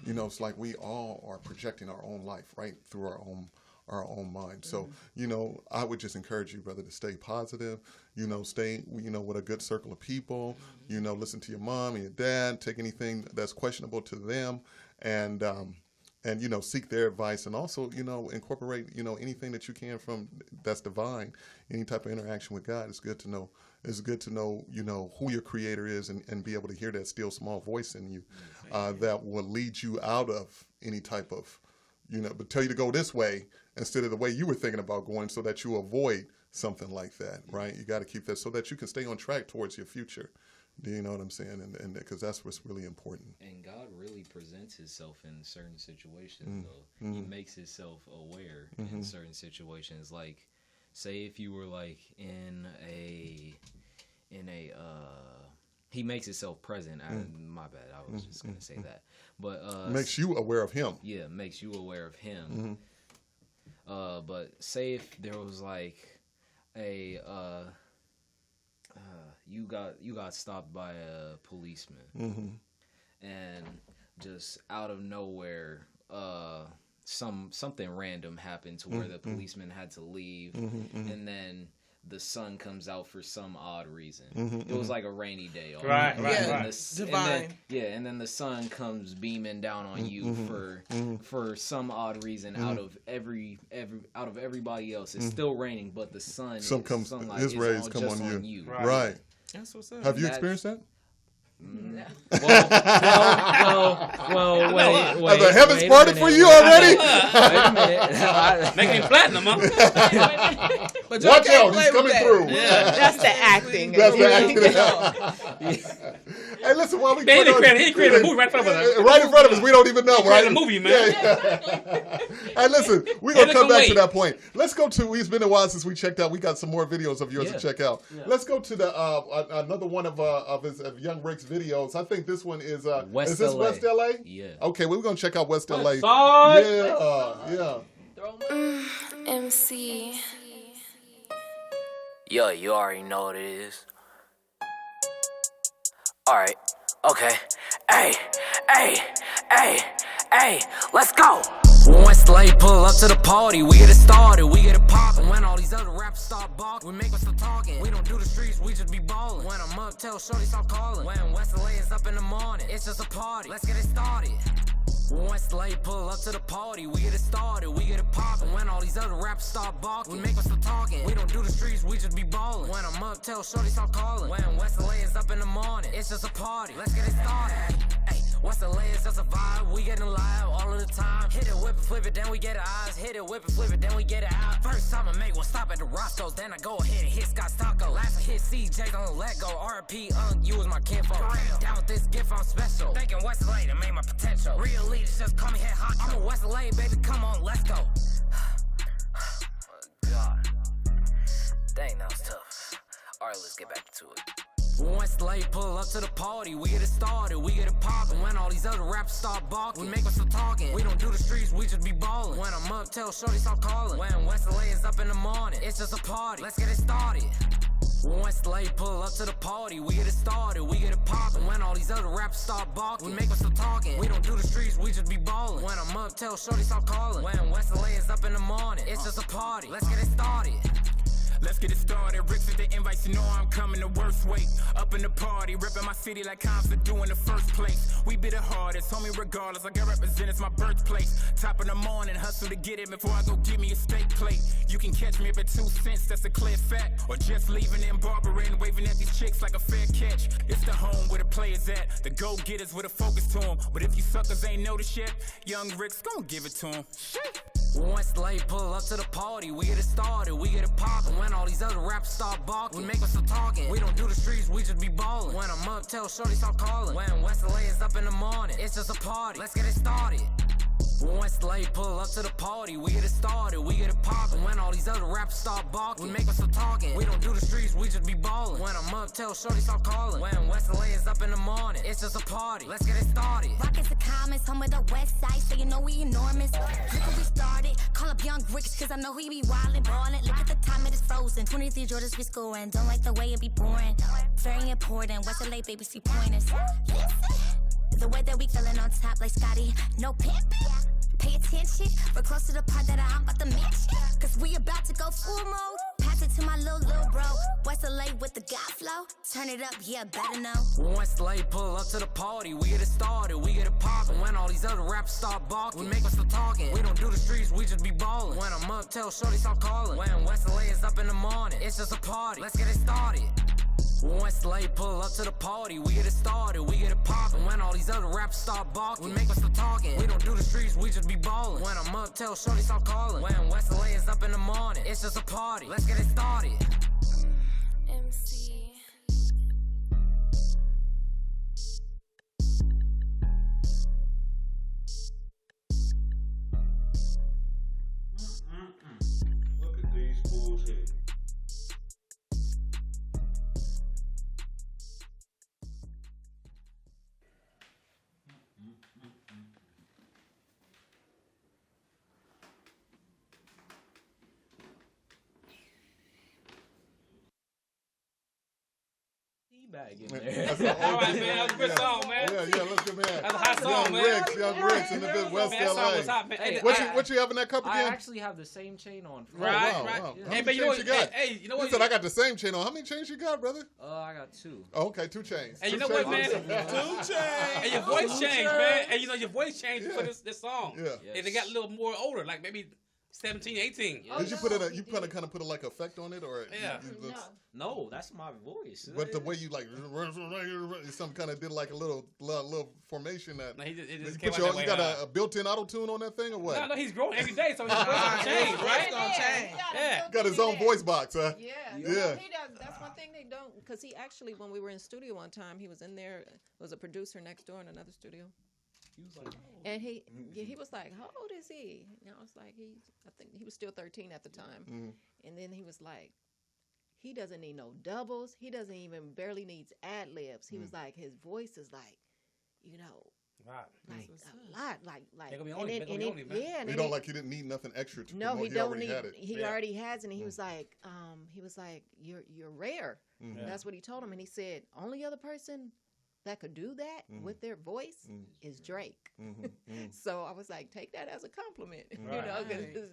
It's like we all are projecting our own life right through our own mind. So, I would just encourage you, brother, to stay positive, stay, with a good circle of people, listen to your mom and your dad, take anything that's questionable to them, and and you know, seek their advice, and also, you know, incorporate, you know, anything that you can from that's divine, any type of interaction with God. It's good to know. It's good to know, you know, who your creator is, and be able to hear that still small voice in you that will lead you out of any type of, you know, but tell you to go this way instead of the way you were thinking about going, so that you avoid something like that, right? You got to keep that so that you can stay on track towards your future. Do you know what I'm saying? And because that's what's really important. And God really presents himself in certain situations, though. He makes himself aware in certain situations. Like, say if you were like in a he makes himself present. My bad, I was just gonna say that. But makes you aware of him. Yeah, makes you aware of him. But say if there was like a you got stopped by a policeman, and just out of nowhere, something random happened to where the policeman had to leave, and then the sun comes out for some odd reason. It was like a rainy day. Right. Divine. And then the sun comes beaming down on you for some odd reason out of everybody else. It's still raining, but the sun, sunlight his rays is come just on you. Right. That's what's up. Have you experienced that? Well, wait. Has the heavens parted for you already? Wait a minute. Making platinum, huh? But watch out, he's coming through. Yeah. That's the acting. That's the acting. Hey, listen, while we he created a movie right in front of us. Right in front of us, we don't even know, right? A movie, man. Hey, listen, we're going to come back to that point. Let's go to, it's been a while since we checked out. We got some more videos of yours to check out. Yeah. Let's go to the another one of his Young Rick's videos. I think this one is West is this LA. West LA? Yeah. Okay, well, we're going to check out West LA. Yeah. MC. Yo, you already know what it is. Alright, okay. Hey, let's go. Once late, pull up to the party, we get it started, we get it poppin'. When all these other rappers start barking, we make us start talking. We don't do the streets, we just be ballin'. When I'm up, tell shorty stop calling. When West LA is up in the morning, it's just a party, let's get it started. Once late, pull up to the party, we get it started, we get it poppin'. When all these other rappers start barking, we make us start talking. We don't do the streets, we just be ballin'. When I'm up, tell shorty stop calling. When West LA is up in the morning, it's just a party, let's get it started. Hey, West LA is just a vibe, we getting live all of the time. Hit it, whip it, flip it, then we get it eyes. Hit it, whip it, flip it, then we get it out. First time I make one stop at the Roscoe's, then I go ahead and hit Scott's Taco. Last I hit CJ, don't let go. RP, you was my kinfolk. Down with this gift, I'm special. Thinking West LA to make my potential. Real leaders just call me head hot. I'm a West LA, baby, come on, let's go. Oh, God. Dang, that was tough. Alright, let's get back to it. Once late, pull up to the party, we get it started, we get it poppin'. When all these other rappers start barking, we make us start talking. We don't do the streets, we just be ballin'. When I'm up, tell shorty stop calling. When West LA is up in the morning, it's just a party, let's get it started. Once late, pull up to the party, we get it started, we get it poppin'. When all these other rappers start barking, we make us start talking. We don't do the streets, we just be ballin'. When I'm up, tell shorty stop calling. When West LA is up in the morning, it's just a party, let's get it started. Let's get it started. Ricks at the invites, you know I'm coming the worst way. Up in the party, ripping my city like Cops are doing the first place. We be the hardest, homie, regardless. I got represent, it's my birthplace. Top of the morning, hustle to get it before I go get me a steak plate. You can catch me up at 2 cents, that's a clear fact. Or just leaving in Barbara and waving at these chicks like a fair catch. It's the home where the players at, the go-getters with a focus to them. But if you suckers ain't noticed yet, Young Rick's gon' give it to them. Once late, pull up to the party, we get it started, we get it poppin'. When all these other rappers start barking, we make us start talking. We don't do the streets, we just be ballin'. When I'm up, tell shorty stop calling. When West LA is up in the morning, it's just a party, let's get it started. Once late, pull up to the party, we get it started, we get it poppin'. When all these other rappers start barking, we make us start talking. We don't do the streets, we just be ballin'. When I'm up, tell shorty stop calling. When West LA is up in the morning, it's just a party, let's get it started. Rockets the comments, home of the west side, so you know we enormous. Look where we started, call up Young Ricks, cause I know he be wildin', ballin'. Look at the time, it is frozen, 23 Jordans be scoring. Don't like the way it be boring, very important. West LA, baby, see pointers. The way that we feelin' on top like Scotty, no pimpin'. Pay attention, we're close to the part that I'm about to mention. Cause we about to go full mode. Pass it to my little bro. West West LA with the God flow. Turn it up, yeah, better know. Once LA pull up to the party, we get it started, we get it poppin'. When all these other rappers start barking, we make us start talking. We don't do the streets, we just be ballin'. When I'm up, tell shorty stop callin'. When West LA is up in the morning, it's just a party. Let's get it started. Once LA pull up to the party, we get it started, we get it poppin'. When all these other rappers start barking, we make us start talking. We don't do the streets, we just be ballin'. When I'm up, tell shorty stop callin'. When West LA is up in the morning, it's just a party. Let's get it started. MC. Look at these fools here. Bag in All there. right, man. That's a good song, man. Yeah, let's get man. That's a hot song, man. Young Ricks in the big West Man, that song was LA. hot, man. Hey, What you have in that cup I again? actually have the same chain on. Right. Wow. Hey, How but many you know chains you got? Hey, you know what? You said I got the same chain on. How many chains you got, brother? I got 2. Oh, okay, 2 chains. Hey, you Two know what, chains. man? 2 chains. And your voice changed, man. And you know your voice changed for this song. Yeah. And they got a little more older, like maybe 17, 18. Did you put it? You kind of put a like effect on it, or Yeah. No, that's my voice. But the way you like, some kind of did like a little formation that. No, it just you came put out that way, you got huh? a built-in auto tune on that thing, or what? No, he's growing every day, so his voice gonna change, right? Gonna change. Yeah. Got his own voice box, huh? Yeah. Yeah. He does. That's one thing they don't, because he actually, when we were in studio one time, he was in there, was a producer next door in another studio. He was like, And he was like, how old is he? And I was like, I think he was still 13 at the time. Mm-hmm. And then he was like, he doesn't need no doubles. He doesn't even barely needs ad libs. He was like, his voice is like, you know, Right. like a lot, like. They're gonna be on it, man. Yeah, and You don't like he didn't need nothing extra to no, promote. he don't already need. had it. He already has, and he was like, you're rare. Mhm. That's what he told him, and he said, only other person that could do that with their voice is Drake. So I was like, take that as a compliment, you know, because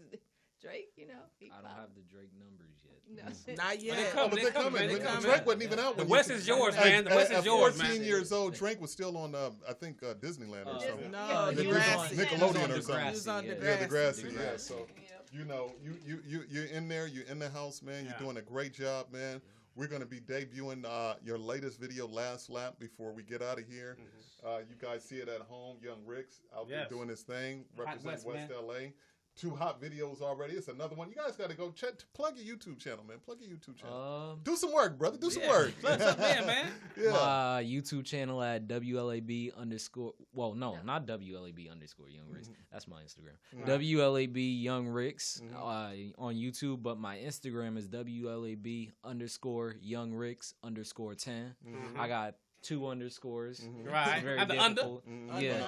Drake, you know. I don't have the Drake numbers yet. No. Not yet. But they coming. Drake wasn't even out. The when West you- is yours, man. The West is yours, man. 14 years old, Drake was still on, I think, Disneyland or something. No, He he was was on on Nickelodeon or something. He was on Yeah, Degrassi. Degrassi. Yeah, so you know, you're in there, you're in the house, man. You're doing a great job, man. We're going to be debuting your latest video, Last Lap, before we get out of here. You guys see it at home. Young Ricks out there doing his thing, representing West LA. 2 hot videos already. It's another one. You guys got to go plug your YouTube channel, man. Plug your YouTube channel. Do some work, brother. Do some work. Plug something in, man. Yeah. My YouTube channel at WLAB _ well, no, not WLAB _ Young Ricks. That's my Instagram. WLAB Young Ricks on YouTube, but my Instagram is WLAB _ Young Ricks _10. I got 2 underscores. Right. Very And the difficult. Yeah.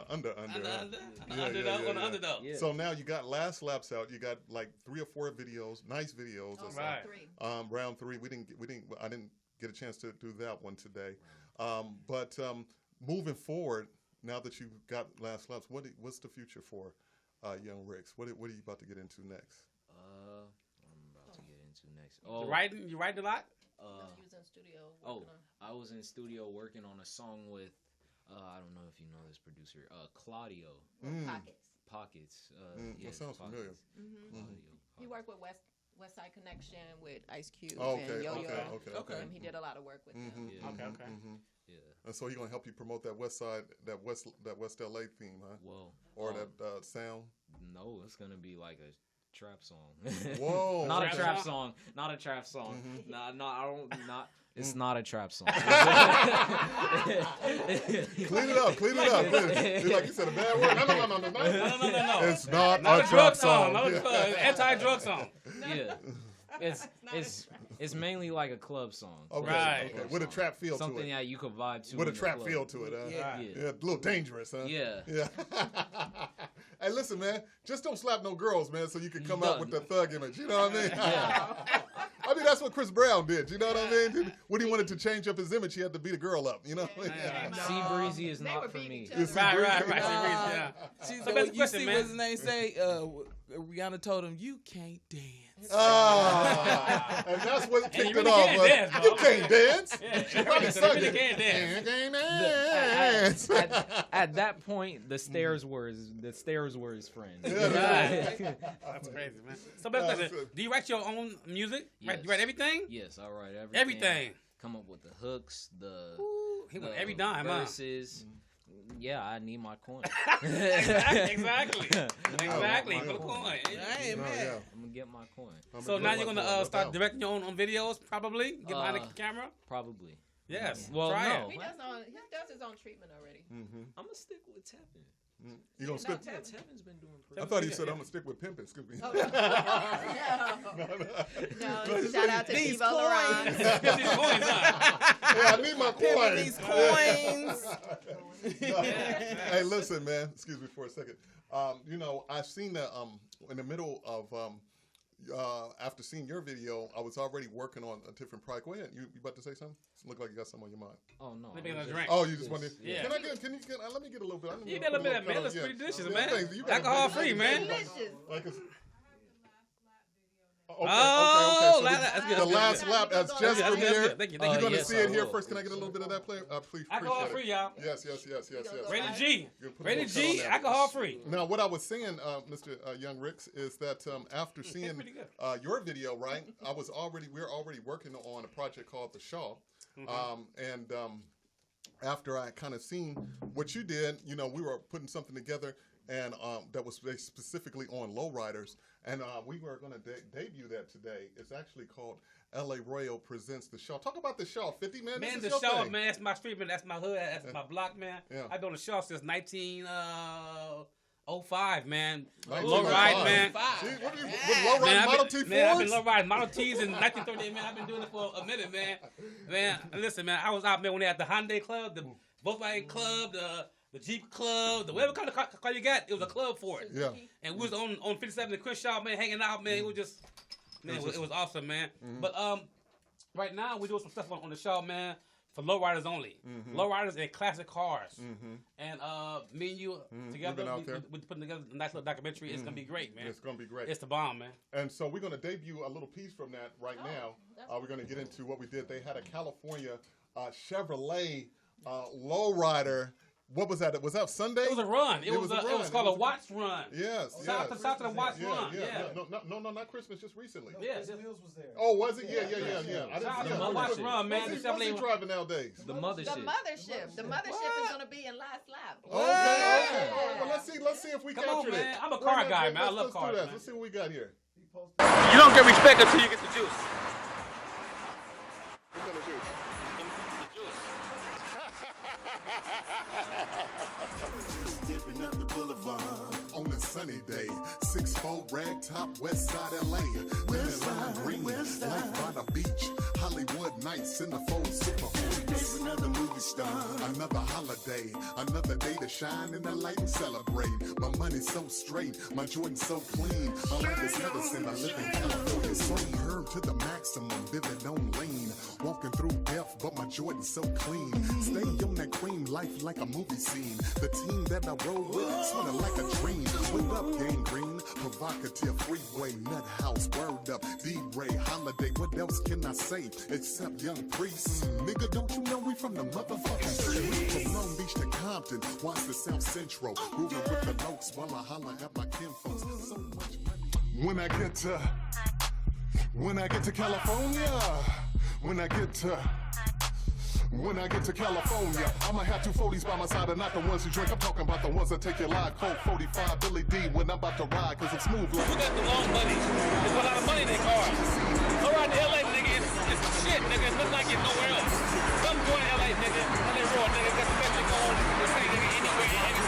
Under. Yeah. So now you got Last Laps out. You got like 3 or 4 videos, nice videos. or Right. something. Round 3. I didn't get a chance to do that one today. But moving forward, now that you've got Last Laps, what's the future for Young Ricks? What are you about to get into next? I'm about to get into next. You writing a lot? He was in studio. I was in studio working on a song with I don't know if you know this producer, Claudio. Pockets. That sounds familiar. He worked with West Side Connection with Ice Cube Oh, and Yo-Yo. okay. He did a lot of work with them. Okay. Yeah. And so he's gonna help you promote that West Side, that West LA theme, huh? Whoa. Or that sound. No, it's gonna be like a trap song. Whoa. Not a trap song. Not a trap song. It's not a trap song. Clean it up. Like you said, a bad word. No. It's not Not a trap song. Not a anti-drug song. Yeah. It's mainly like a club song. Okay. Right. Okay. With a trap feel to it. Something that you could vibe to. With a in the trap club. feel to it, huh? Yeah. Yeah, a little dangerous, huh? Yeah. Yeah. Hey, listen, man. Just don't slap no girls, man, so you can come out with the thug image. You know what I mean? Yeah. I mean, that's what Chris Brown did. You know what I mean? When he wanted to change up his image, he had to beat a girl up. You know what I mean? Sea Breezy is not for me. Right. See, what his name say? Rihanna told him, "You can't dance." And that's what kicked it off. You can't dance. She probably sung it. Can't dance. At that point, the stairs were his friends. That's crazy, man. So, do you write your own music? Yes. You write everything? Yes, I write everything. Everything. Come up with the hooks, he went every dime, verses. Yeah, I need my coin. Exactly. For the coin. Hey, man. I'm gonna get my coin. So now you're gonna start directing your own videos, probably? Get behind the camera? Probably. Yes. Well, try no. He does his own treatment already. I'm gonna stick with Tevin. You gonna stick? Tevin's been doing pretty. I thought he said I'm gonna stick with pimping. Excuse me. No, shout out to Steve Laurent. Yeah, I need my coin. These coins. Hey, listen, man. Excuse me for a second. I've seen that in the middle of after seeing your video, I was already working on a different project. Go ahead. You about to say something? Look like you got something on your mind. Oh no. Let me get a drink. Oh, you just wanted. Yeah. Can you get? Let me get a little bit. You get a little bit of that, man. That's pretty delicious, man. Thanks. Alcohol free, man. Delicious. Okay. That's good. The last lap has just premiered. Thank you. You're going to yes, see it I here will. first. Can I get a little bit of that, player? Please. Alcohol appreciate free, it. y'all. Yes. Rated G. Put a Rated little cut on G. that. Alcohol free. Now, what I was saying, Mr. Young Ricks, is that after seeing your video, right, we're already working on a project called The Shaw, after I kind of seen what you did, we were putting something together, and that was based specifically on lowriders, and we were going to debut that today. It's actually called L.A. Royal Presents The Shaw. Talk about The Shaw, 50, man. Man, this The is your Shaw, thing. man, that's my street, man. That's my hood. That's my block, man. Yeah. I've been on The Shaw since 1905, man. 1905. Low ride, man. With low ride Model T Fords? Man, I've been low riding Model T's in 1938, man. I've been doing it for a minute, man. Man, listen, man, I was out, man, when they had the Hyundai Club, the Volkswagen Club, the Jeep Club, whatever kind of car you got, it was a club for it. Yeah. And we was on 57 and Crenshaw, man, hanging out, man. It was just, man, it was awesome, man. But right now, we're doing some stuff on The Shaw, man, for lowriders only. Lowriders and classic cars. And me and you together, we're putting together a nice little documentary. It's going to be great, man. It's going to be great. It's the bomb, man. And so we're going to debut a little piece from that right now. We're going to get into what we did. They had a California Chevrolet lowrider. What was that? Was that Sunday? It was a run. It was called a Watts Run. Yes. South to the Watts Run. Yeah. No, not Christmas, just recently. Yes. Wheels was there. Oh, was it? Yeah. I Shout out didn't to see Watts Run, man. What's he driving nowadays? The mothership. The mothership is going to be in last lap. Okay. Well, let's see if we Come captured on, man. it. I'm a car guy, man. I love Let's cars, do that. man. Let's see what we got here. You don't get respect until you get the juice. Dipping up the boulevard on a sunny day. 6'4" rag top, west side LA. Living lime green, life by the beach. Hollywood nights in the full super freaks. Another movie star, another holiday, another day to shine in the light and celebrate. My money's so straight, my Jordan's so clean. My life is medicine, I live in California. So heard to the maximum, vivid on lean. Walking through death, but my Jordan's so clean. Stay on that cream, life like a movie scene. The team that I roll with, sweating like a dream. What up, Gang Green? Provocative freeway, nut house, word up, D-Ray, holiday. What else can I say except young priests? Nigga, don't you know we from the motherfucking street? From Long Beach to Compton, watch the South Central. Moving with the notes while I holler at my kinfolks. So much money. When I get to California, when I get to California, I'ma have 240s by my side and not the ones you drink. I'm talking about the ones that take your life. Colt 45, Billy D when I'm about to ride, cause I'm smooth like. Who got the long money? There's a lot of money in their cars. Go around to LA, nigga, it's shit, nigga. It's nothing like it nowhere else. Come join LA, nigga. LA Raw, nigga. Got the best thing going on. This thing, nigga, anywhere, nigga.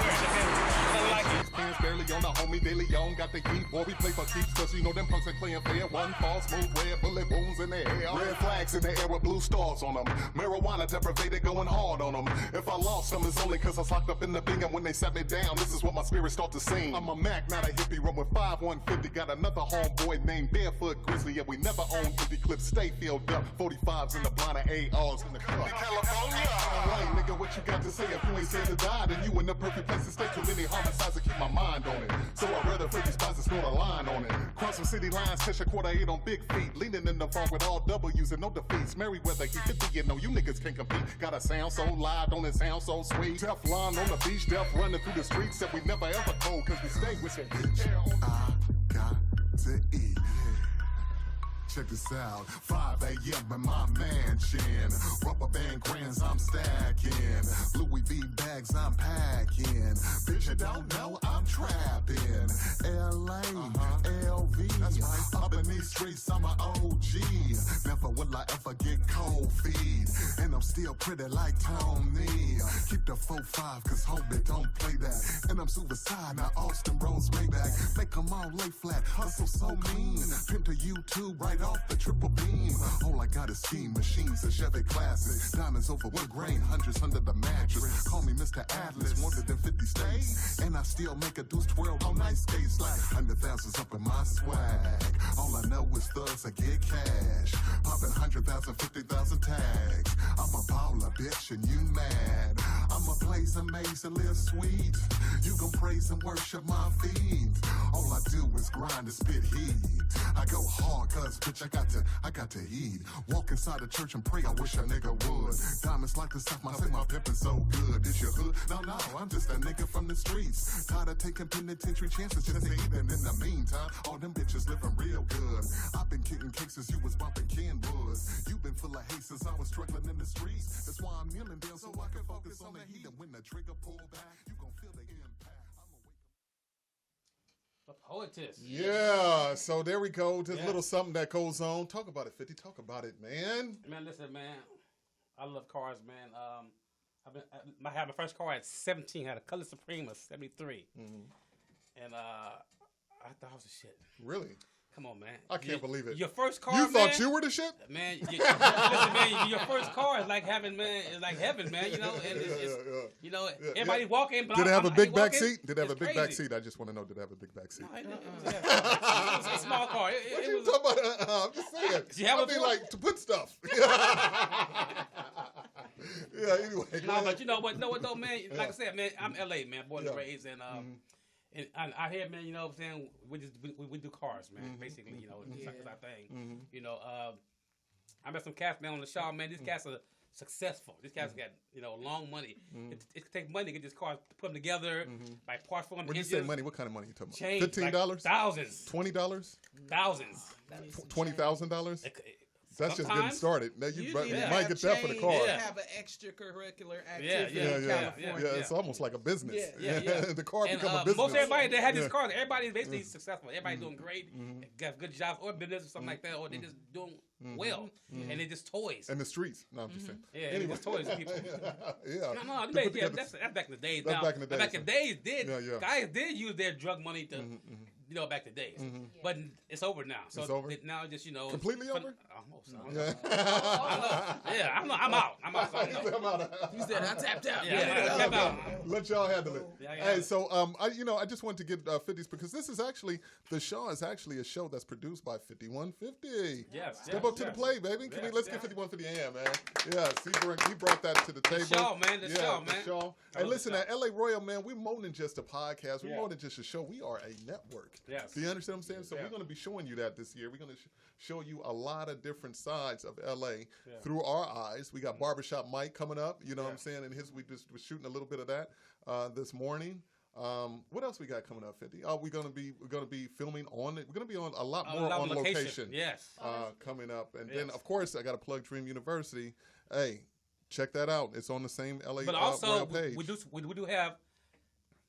Nothing like it. Parents barely on the homie daily on. Got the heat, boy, we play for keeps, cause he You know them punks ain't playing fair. One false move, red bullet wounds in the air. Red flags in the air with blue stars on them. Marijuana deprivated, going hard on them. If I lost them, it's only cause I was locked up in the thing. And when they sat me down, this is what my spirit start to sing. I'm a Mac, not a hippie. Run with 5-150. Got another homeboy named Barefoot Grizzly. And we never own 50 clips. Stay filled up. 45s in the blind of ARs in the club. In California. Alright, nigga, what you got to say? If you ain't said to die, then you in the perfect place to stay. Too many homicides to keep my mind on it. So I'd rather 50 spots and snort a line on it. Crossing city lines, catch a quarter-8 on big feet. Leaning in the fog with all W's and no defeats. Merriweather, he 50, you know you niggas can't compete. Got a sound so loud, don't it sound so sweet? Teflon on the beach, death running through the streets that we never ever told, cause we stay with it. I got to eat. Check this out, 5 a.m. in my mansion. Rubber band grands I'm stacking. Louis V bags I'm packing. Bitch, you don't know I'm trapping. L.A., LV. That's right. Up in these streets, I'm an OG. Never will I ever get cold feet. And I'm still pretty like Tony. Keep the 4-5, cause homie don't play that. And I'm suicide, now Austin Rose Maybach. Make them all lay flat, hustle so mean. Pimp to YouTube right off the triple beam. All I got is steam machines, a Chevy Classic. Diamonds over 1 grain, hundreds under the mattress. Call me Mr. Atlas, more than 50 states. And I still make a deuce twirl on nice skates like 100,000's up in my swag. All I know is thugs, I get cash. Popping 100,000, 50,000 tags. I'm a baller, bitch, and you mad. I'm a place amazing, live sweet. You gon' praise and worship my feet. All I do is grind and spit heat. I go hard, cause bitch, I got to eat. Walk inside the church and pray, I wish a nigga would. Diamonds like the stuff, say my pimpin' so good. This your hood? No, I'm just a nigga from the streets. Tired of taking penitentiary chances just to eat. And in the meantime, all them bitches living real good. I've been kicking cakes since you was bumping Kenwoods. You've been full of hate since I was struggling in the streets. That's why I'm kneeling down so I can focus on the heat. And when the trigger pull back, you gon' feel the impact. The poetess. Yeah, so there we go. Just a little something that goes on. Talk about it, 50. Talk about it, man. Man, listen, man. I love cars, man. I had my first car at 17. I had a Color Supreme of 73. Mm-hmm. And I thought I was the shit. Really? Come on, man. I can't believe it. Your first car, You thought you were the shit? Man, listen, man, your first car is like having, man, it's like heaven, man, you know? And you know, everybody walking. But did it have a big back seat? Did it have a big back seat? I just want to know, did it have a big back seat? No, it was a small car. What you talking about? I'm just saying. I mean, like, to put stuff. Yeah, anyway. No, but you know what though, man? Like I said, man, I'm L.A., man, born and raised, and and out here, man, you know what I'm saying? We do cars, man. Basically, you know, it's our thing. You know, I met some cats, man, on the show, man. These cats are successful. These cats got, you know, long money. It takes money to get this car, put them together, like parts for them. When you say money, what kind of money are you talking about? Change, $15? Like thousands. $20? Thousands. $20,000? That's just getting started. Now you might get that for the car. Yeah. Have an extracurricular activity in California. Yeah, it's almost like a business. Yeah. The car and, become a business. Most everybody that had these cars, everybody's basically successful. Everybody's doing great, got good jobs or business or something like that, or they just doing well, and they just toys. And the streets. No, I'm just saying. Yeah, anyway. Just toys, people. That's back in the days. That's back in the days. Back in the days, guys did use their drug money to. You know, back in the days, but it's over now. So it's over? Now, just completely over. Almost. I'm out. I'm out. So I'm out. You said I tapped out. Yeah, I tapped out. Let y'all handle it. Hey, so I just want to get 50s because this is actually the show is actually a show that's produced by 5150. Yes. Step up to the plate, baby. Let's get 5150 a hand, man. Yes, he brought that to the table. The show, man. The show, man. The show. Hey, listen, at LA Royal, man, we're more than just a podcast. We're more than just a show. We are a network. Yes. Do you understand what I'm saying? So we're going to be showing you that this year. We're going to show you a lot of different sides of LA through our eyes. We got Barbershop Mike coming up. You know what I'm saying? And we just was shooting a little bit of that this morning. What else we got coming up, 50? We're gonna be filming on it. We're gonna be on a lot more on location. Yes. Coming up, and then of course I got to plug Dream University. Hey, check that out. It's on the same LA but also page. we do have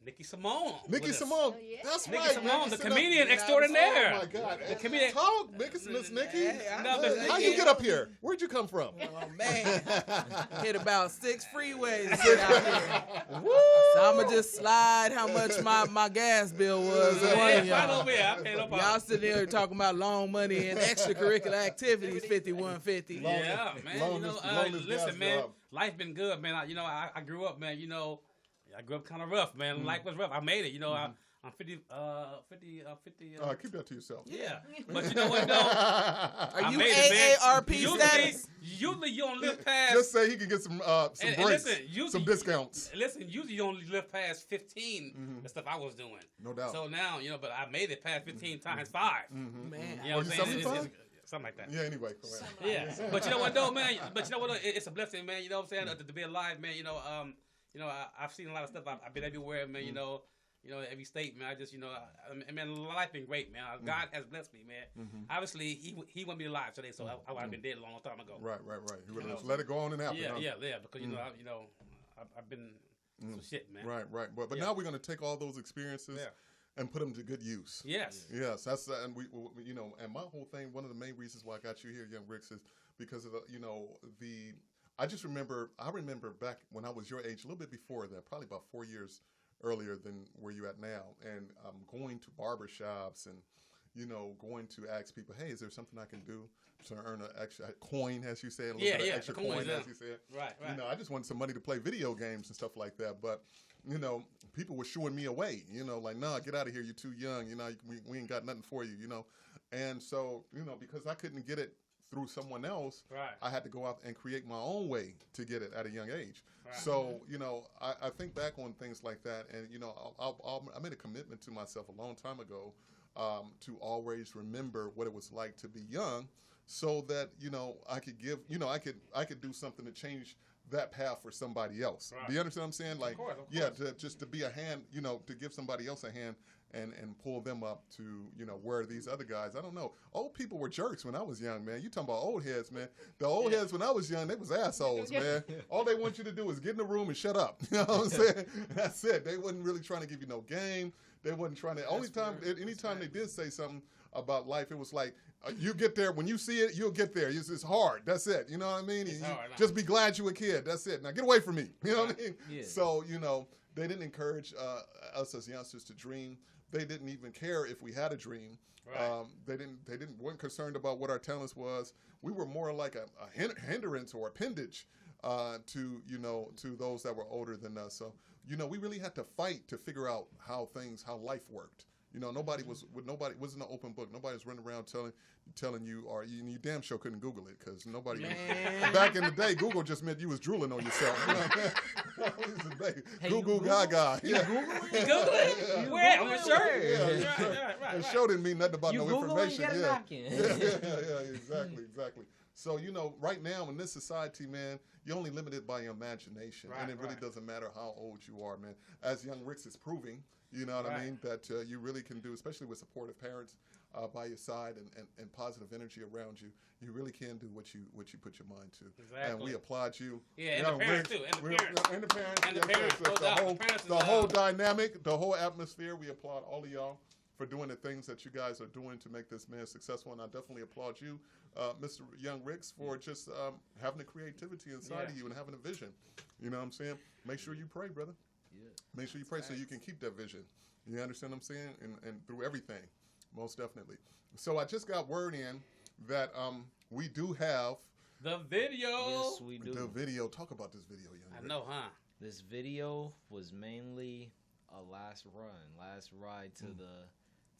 Nicky Simone. Nicky Simone. That's Nicky right. Simone, man. the comedian extraordinaire. Oh my God. The comedian. Talk, Miss Nicky. Hey, How you get up here? Where'd you come from? Oh man, hit about 6 freeways to get out here. So I'ma just slide how much my gas bill was. Right over here. I pay no problem. Y'all sitting there talking about loan money and extracurricular activities, 5150. Yeah, man. Listen, man. Life been good, man. I grew up, man. I grew up kind of rough, man. Life was rough. I made it. I'm 50. Keep that to yourself. Yeah, but you know what? No, are you AARP status? Usually you don't live past. Just say he can get some breaks, some discounts. Listen, usually you don't live past 15. The stuff I was doing. No doubt. So now but I made it past 15 times 5. Man, you know what I'm saying? Something like that. Yeah. Anyway. Yeah, but you know what though, man. But you know what? It's a blessing, man. You know what I'm saying? To be alive, man. I've seen a lot of stuff. I've been everywhere, man. Every state, man. I just, man, life been great, man. God has blessed me, man. Obviously, he want me alive today, so I would have been dead a long time ago. Right. You would just let it go on and happen. Yeah, because I've been some shit, man. Right. But now we're gonna take all those experiences. Yeah. And put them to good use. Yes. That's and we and my whole thing. One of the main reasons why I got you here, Young Ricks, is because of the. I remember back when I was your age, a little bit before that, probably about 4 years earlier than where you at now, and I'm going to barbershops and going to ask people, hey, is there something I can do to earn an extra coin, as you said, a little bit of extra coin, as you said. Right. I just wanted some money to play video games and stuff like that, but. People were shooing me away, like, nah, get out of here. You're too young. We ain't got nothing for you, And so, because I couldn't get it through someone else, right. I had to go out and create my own way to get it at a young age. Right. So, I think back on things like that. And, I made a commitment to myself a long time ago to always remember what it was like to be young so that, I could give, I could do something to change that path for somebody else. Right. Do you understand what I'm saying? Like, of course. Yeah, just to be a hand, to give somebody else a hand and pull them up to, where these other guys, I don't know. Old people were jerks when I was young, man. You talking about old heads, man. The old heads when I was young, they was assholes, man. All they want you to do is get in the room and shut up. You know what I'm saying? That's it. They wasn't really trying to give you no game. They wasn't trying to, anytime they did say something about life, it was like, you get there, when you see it, you'll get there. It's hard. That's it. You know what I mean? Just be glad you a kid. That's it. Now get away from me. You know what I mean? Yeah. So, they didn't encourage us as youngsters to dream. They didn't even care if we had a dream. Right. They weren't concerned about what our talents was. We were more like a hindrance or appendage to those that were older than us. So, we really had to fight to figure out how life worked. Nobody wasn't an open book. Nobody was running around telling you, or you damn sure couldn't Google it because nobody. Back in the day, Google just meant you was drooling on yourself. Google Gaga. Yeah. Google it? Where? On the shirt? Right. The show didn't mean nothing about no information. Yeah, exactly. So, right now in this society, man, you're only limited by your imagination. And it really doesn't matter how old you are, man. As Young Ricks is proving, you know what I mean, that you really can do, especially with supportive parents by your side and positive energy around you. You really can do what you put your mind to. Exactly. And we applaud you. Yeah, and the parents too. And the parents. The whole dynamic, the whole atmosphere. We applaud all of y'all for doing the things that you guys are doing to make this man successful. And I definitely applaud you, Mr. Young Ricks, for just having the creativity inside of you and having a vision. You know what I'm saying? Make sure you pray, brother. Yeah. Make sure you pray so you can keep that vision. You understand what I'm saying? And through everything, most definitely. So I just got word in that we do have the video. Yes, we do. The video. Talk about this video, Young Ricks. I know, huh? This video was mainly a last ride to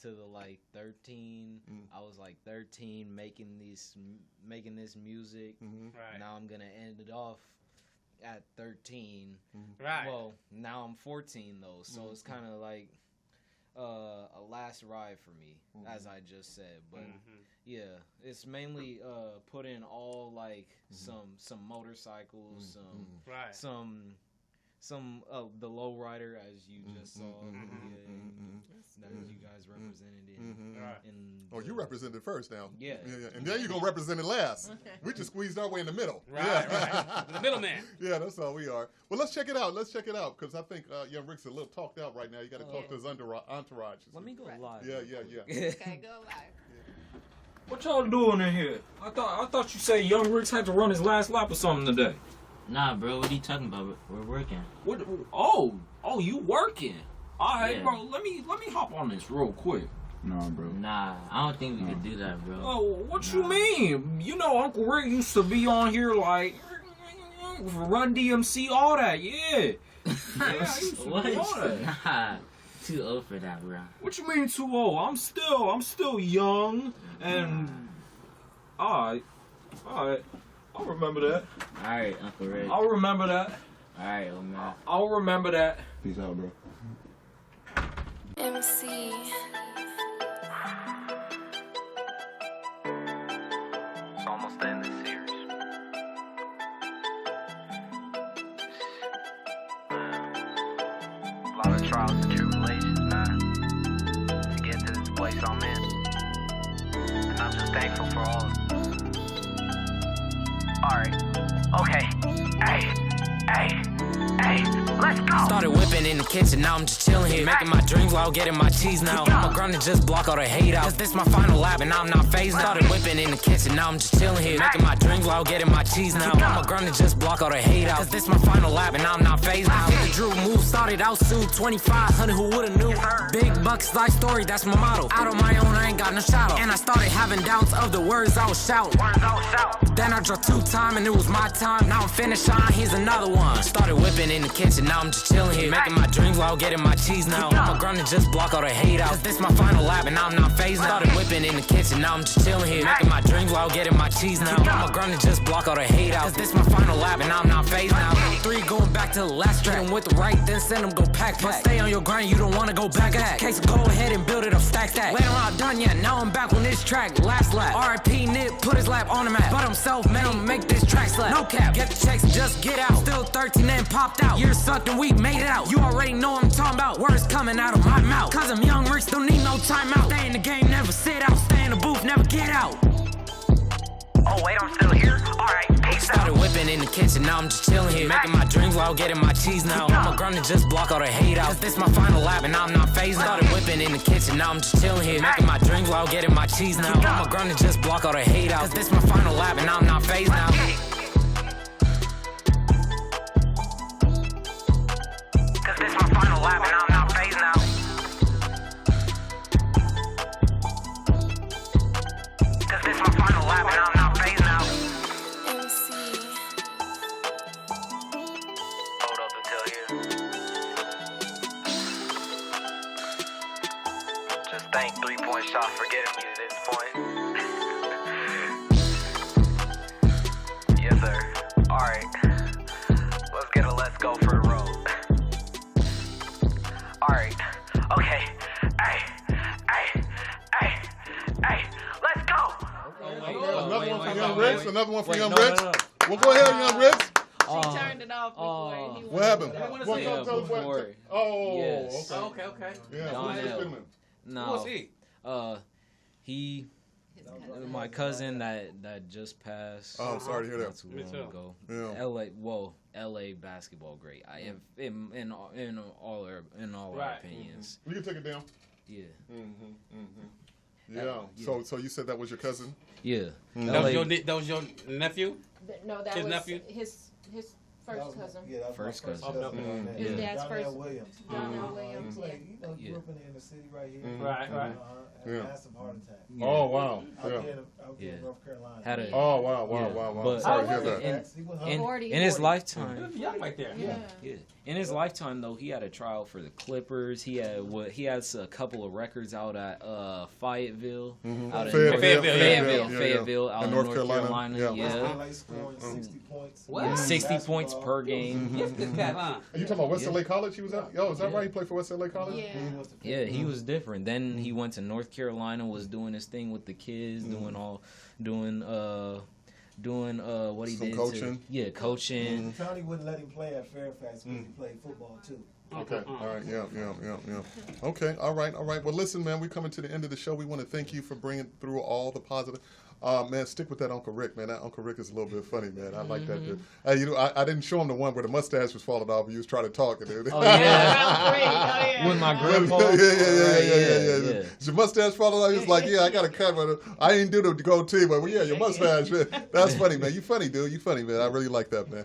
the like 13. I was like 13 making this music. Right. Now I'm gonna end it off at 13. Right. Well, now I'm 14 though, so it's kind of like a last ride for me, as I just said. But yeah, it's mainly put in all like some motorcycles, some some the lowrider, as you just saw, that you guys represented in you represented first now. Yeah. And then you're gonna represent it last. We just squeezed our way in the middle. Right. The middleman. Yeah, that's all we are. Well, let's check it out because I think Young Rick's a little talked out right now. You got to talk to his entourage. Let me go live. Yeah. Okay, go live. What y'all doing in here? I thought you said Young Ricks had to run his last lap or something today. Nah, bro, what are you talking about? We're working. What? Oh, you working? All right, Yeah. bro. Let me hop on this real quick. Nah, bro. Nah, I don't think we could do that, bro. Oh, what you mean? You know, Uncle Rick used to be on here like Run DMC, all that. Yeah. I used to What? be on that. Nah, too old for that, bro. What you mean too old? I'm still young and all right. I'll remember that. All right, Uncle Rick. I'll remember that. All right, old man. I'll remember that. Peace out, bro. MC. It's almost the end of the series. A lot of trials and tribulations, man, to get to this place I'm in. And I'm just thankful for all of it. Alright. Okay. Hey, let's go. Started whipping in the kitchen, now I'm just chilling here. Making my dreams while getting my cheese now. I'ma grind and just block all the hate out. Cause this my final lap and I'm not phased now. Started whipping in the kitchen, now I'm just chilling here. Making my dreams while getting my cheese now. I'ma grind and just block all the hate out. Cause this my final lap and I'm not phased now. Hit the Drew move, started out soon. 2500, who would've knew? Big bucks, life story, that's my motto. Out on my own, I ain't got no shadow. And I started having doubts of the words I was shouting. Then I dropped 2 times and it was my time. Now I'm finished shine, here's another one. Started whipping in the kitchen, now I'm just chilling here. Making my dreams while getting my cheese now. I'ma grind and just block all the hate out. Cause this my final lap and I'm not phased now. Started whipping in the kitchen, now I'm just chilling here. Making my dreams while getting my cheese now. I'ma grind and just block all the hate out. Cause this my final lap and I'm not phased now. 3 going back to the last track. And with the right, then send them go pack. But stay on your grind, you don't wanna go back. Case go ahead and build it up, stack. Later on, done yet, now I'm back on this track. Last lap. R.I.P. Nip, put his lap on the map. But I'm self-made, I'ma make this track slap. No cap, get the checks, just get out. Still 13 and popped out. Years sucked and we made it out. You already know what I'm talking about. Words coming out of my mouth. Cause I'm young Ricks, don't need no timeout. Stay in the game, never sit out. Stay in the booth, never get out. Oh, wait, I'm still here? Alright, peace out. Started whipping in the kitchen, now I'm just chilling here. Making my dreams while getting my cheese now. I'ma grind and just block all the hate out. Cause this my final lap and I'm not phased now. Started whipping in the kitchen, now I'm just chilling here. Making my dreams while getting my cheese now. I'ma grind and just block all the hate out. Cause this my final lap and I'm not phased now. Cause this my final lap and I'm not phased now. Cause this my final lap and I'm not phased now. Hold up until here. Just thank 3-point shot for getting me to this point. Yes, sir. Alright. Let's get a let's go for the road. Alright. Okay. Hey. Let's go. Another one for Young Ricks. Another one for Young Ricks. Well, go ahead, Young Ricks. She turned it off before. He What happened? Before. Oh, Yes. okay. Okay. Yeah. Donnell. No. Who was he? He, my cousin that just passed. Oh, sorry to hear that. Not too long ago. Yeah. LA basketball great. In all our opinions. You can take it down. Yeah. Yeah. So you said that was your cousin? Yeah. That was your nephew? No, that his was nephew? his first cousin. Yeah, that was First my cousin. His dad's Donnell first. Williams. Donnell Williams. He grew up in the city right here. Right. And massive heart attack. Oh, wow. Out there in North Carolina. Oh, wow. But Sorry to hear that. In his lifetime. He was young right there. Yeah. In his lifetime, though, he had a trial for the Clippers. He has a couple of records out at Fayetteville, out in Fayetteville, out in North Carolina. LA scoring 60 points. What? 60 points per game. Gifted cat, huh? Are you talking about West LA College he was at? Yo, is that right? He played for West LA College? Yeah, he was different. Then he went to North Carolina, was doing his thing with the kids, doing what he Some did. coaching. Coaching. Tony wouldn't let him play at Fairfax because he played football too. Okay. All right. Yeah. Okay. All right. Well, listen, man. We're coming to the end of the show. We want to thank you for bringing through all the positive. Man, stick with that Uncle Rick, man. That Uncle Rick is a little bit funny, man. I like that dude. Hey, I didn't show him the one where the mustache was falling off and he was trying to talk. Dude. Oh, yeah. With my grandpa. Yeah. Your mustache falling off? He was like, yeah, I got to cut, but I didn't do the goatee, but yeah, your mustache, man. That's funny, man. You funny, dude. You funny, man. I really like that, man.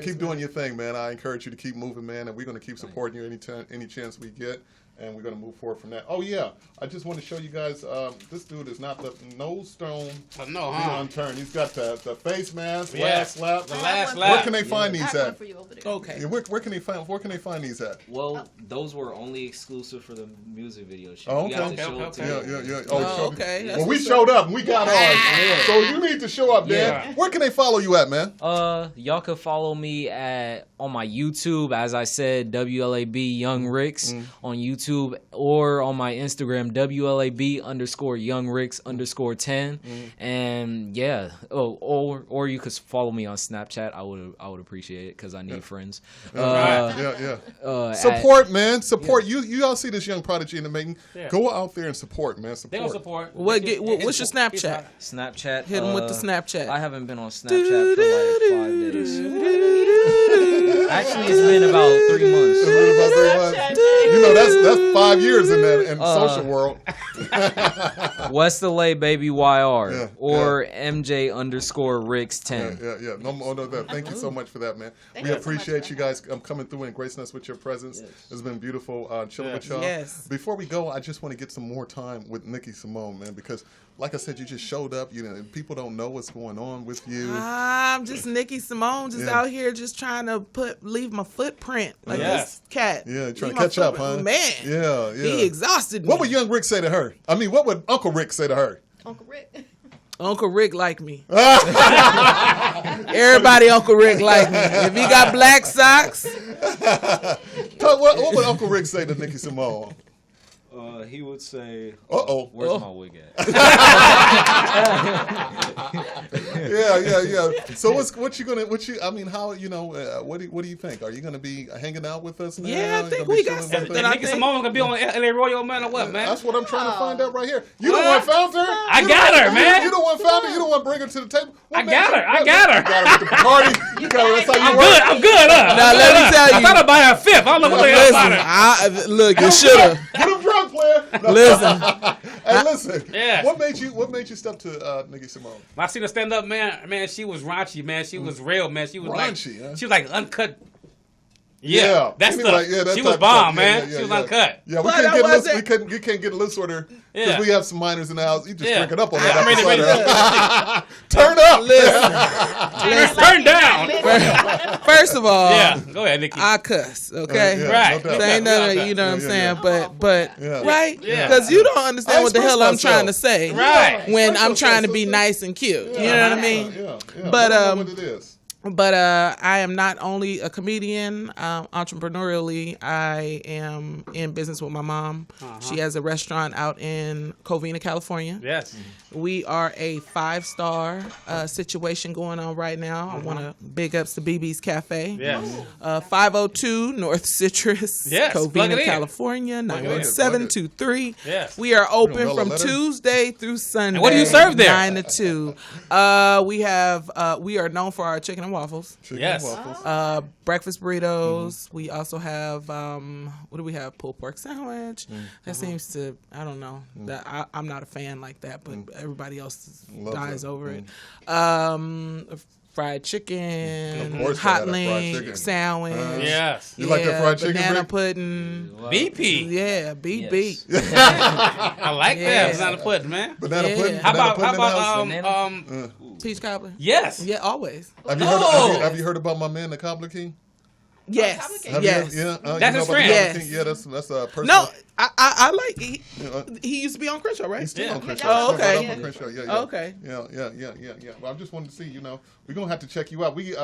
Keep doing your thing, man. I encourage you to keep moving, man, and we're going to keep supporting you any chance we get. And we're going to move forward from that. Oh, yeah. I just want to show you guys, this dude is not no stone unturned. He's got the face mask, last lap. The last lap. Where can they find these at? Okay. Yeah, where can they find these at? Well, those were only exclusive for the music video shoot. Oh, okay. Yeah. Oh, okay. Well, we showed up and we got ours. So you need to show up, man. Yeah. Where can they follow you at, man? Y'all can follow me on my YouTube, as I said, WLAB Young Ricks on YouTube, or on my Instagram, WLAB_YoungRicks_10. And yeah, or you could follow me on Snapchat. I would appreciate it because I need friends. Support, man. Support. You all see this young prodigy in the making. Yeah. Go out there and support, man. They don't support. What's your Snapchat? Snapchat. Hit him with the Snapchat. I haven't been on Snapchat for like 5 days. Actually, it's been about 3 months. You know, that's 5 years in that social world. What's the lay baby YR or MJ_Ricks10. Yeah. No, thank you so much for that, man. We appreciate you guys coming through and gracing us with your presence. It's been beautiful chilling with y'all. Yes. Before we go, I just want to get some more time with Nikki Simone, man, because like I said, you just showed up. You know, people don't know what's going on with you. I'm just Nikki Simone, just out here, just trying to leave my footprint like this cat. Yeah, trying to catch up, huh? Man, he exhausted me. What would young Rick say to her? I mean, what would Uncle Rick say to her? Uncle Rick like me. Everybody Uncle Rick like me. If he got black socks. What would Uncle Rick say to Nikki Simone? He would say, where's my wig at? Yeah. So what you I mean, how, what do you think? Are you gonna be hanging out with us now? Yeah, I think we got something. Nikki Simone gonna be on LA Royal, man, or what, man? That's what I'm trying to find out right here. You the one found her? I got her, man. You the one found her? You the one bring her to the table? I got her. I got her. You got her with the party. You got her. That's how you work. I'm good, huh? Now, let me tell you. I thought I'd buy her a fifth. I don't know what they about her. Look, you should have. Get him drunk, player. Listen. Hey, listen. Yeah. What made you step to Nikki Simone? I seen her stand up, man, she was raunchy, man. She was real, man. She was raunchy, like, huh? she was like uncut. That's she was bomb, man. She was uncut. Yeah, we can't get loose with her because we have some minors in the house. You just drinking up on that. Turn up. Listen. Turn down. First of all, go ahead, Nikki. I cuss, okay? Right. No ain't nothing, you know what I'm saying? But right? Because you don't understand what the hell I'm trying to say. Right. When I'm trying to be nice and cute. You know what I mean? But what it is. But I am not only a comedian, entrepreneurially, I am in business with my mom. She has a restaurant out in Covina, California. Yes. We are a 5-star situation going on right now. I want to big ups to BB's Cafe. Yes. 502 North Citrus, Covina, California, 91723. Yes. We are open from Tuesday through Sunday. And what do you serve there? 9 to 2. We are known for our chicken and waffles. Breakfast burritos. We also have what do we have? Pulled pork sandwich. That seems to, I don't know. That I'm not a fan like that, but everybody else dies over it. Fried chicken, hot link sandwich. Yes. You like that fried chicken? Banana pudding. BP. Yeah, BP. I like that banana pudding, man. Banana pudding. How about peach cobbler? Yes. Yeah, always. Have you heard about my man, the Cobbler King? Yes. That's his friend. Yes. Yeah, that's a person. No, I like he used to be on Crenshaw, right? He's still on Crenshaw. Oh, okay. On Crenshaw. Yeah. Okay. Yeah. Well, I just wanted to see. We're gonna have to check you out. We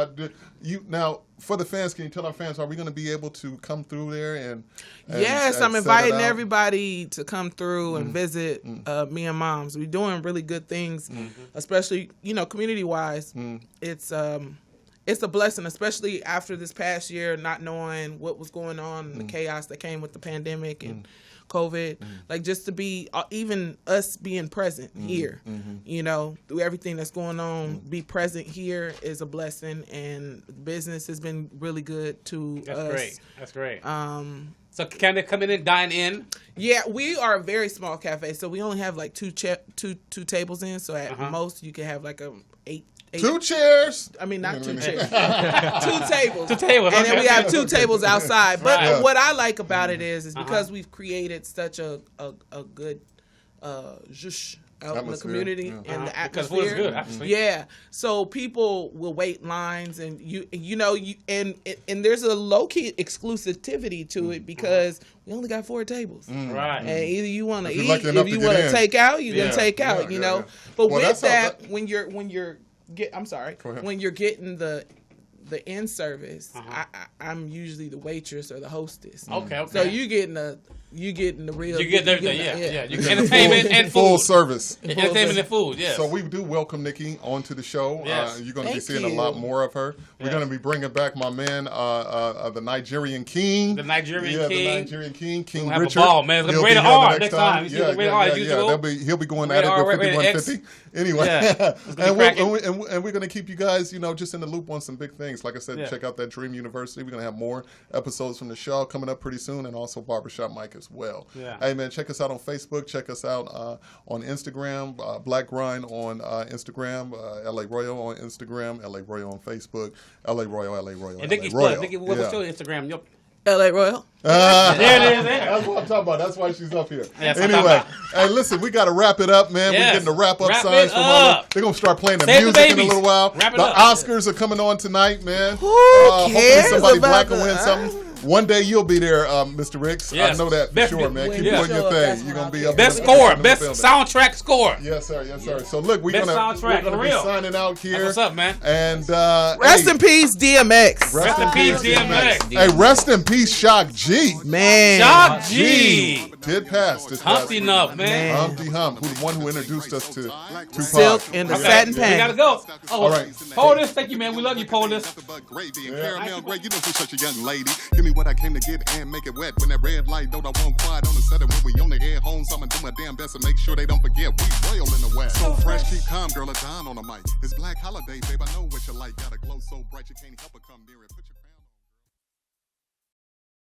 now for the fans. Can you tell our fans, are we gonna be able to come through there and yes, I'm inviting everybody to come through and visit me and Moms. We're doing really good things, especially community wise. It's a blessing, especially after this past year, not knowing what was going on, the chaos that came with the pandemic and COVID. Like just to be, even us being present here, through everything that's going on, be present here is a blessing, and business has been really good to us. That's great. So can they come in and dine in? Yeah, we are a very small cafe, so we only have like two tables in. So at most you can have like eight. 2 chairs. I mean, not 2 chairs. 2 tables. 2 tables. And then we have 2 tables outside. But Right. what I like about it is because we've created such a good zhush out in the community and the atmosphere. Because food is good. Yeah. So people will wait lines, and and there's a low key exclusivity to it because we only got 4 tables. Right. And either you want to eat, if you want to take out, you can take out. But Well, with that, when you're when you're getting the in service, I'm usually the waitress or the hostess. Okay. So you getting the real. You get everything. Yeah. You get entertainment and food. Full service. Entertainment and food. Yeah. So we do welcome Nikki onto the show. Yes. You're going to be seeing a lot more of her. We're going to be bringing back my man, the Nigerian King. The Nigerian King. King we'll have Richard. a ball, man. It's He'll rated be here R the next time. He'll be going at it with 5150. Anyway, and we're going to keep you guys, just in the loop on some big things. Like I said, check out that Dream University. We're going to have more episodes from the show coming up pretty soon, and also Barbershop Mike as well. Yeah. Hey, man, check us out on Facebook. Check us out on Instagram, Black Grind on Instagram, LA Royal on Instagram, LA Royal on Facebook, LA Royal. And Nikki's plug. Nikki, what's your Instagram? LA Royal. There it is. That's what I'm talking about. That's why she's up here. Yes, anyway, hey, listen, we got to wrap it up, man. Yes. We're getting the wrap-up Wrap signs it from up. they're going to start playing the Save the music in a babies. little while. Wrap it The up. Oscars are coming on tonight, man. Who cares hopefully somebody about black will win something. One day you'll be there, Mr. Ricks. Yes. I know that for sure, man. Keep doing your thing. You're going to be up Best in score. the Best building. soundtrack score. Yes, sir. Yes, sir. So, look, we're Best going soundtrack, to for be real. signing out here. That's what's up, man. And Rest in peace, DMX. Rest in peace, DMX. Hey, rest in peace, Shock G. Man. Shock G. Did pass this Humpty past Hump, week. man. Humpty Hump, who's the one who introduced us to Tupac. Silk and the satin We pants. gotta go. Oh, All right. POTUS, thank you, man. We love you, POTUS. Gravy and caramel gray, you know who's such a young lady. Give me what I came to get and make it wet. When that red light, don't I want quiet on the sudden when we on the air home. So I'ma do my damn best to make sure they don't forget we royal in the West. So fresh, keep calm, girl, it's on the mic. It's Black Holiday, babe. I know what you like. Got a glow so bright you can't help but come near it. Put your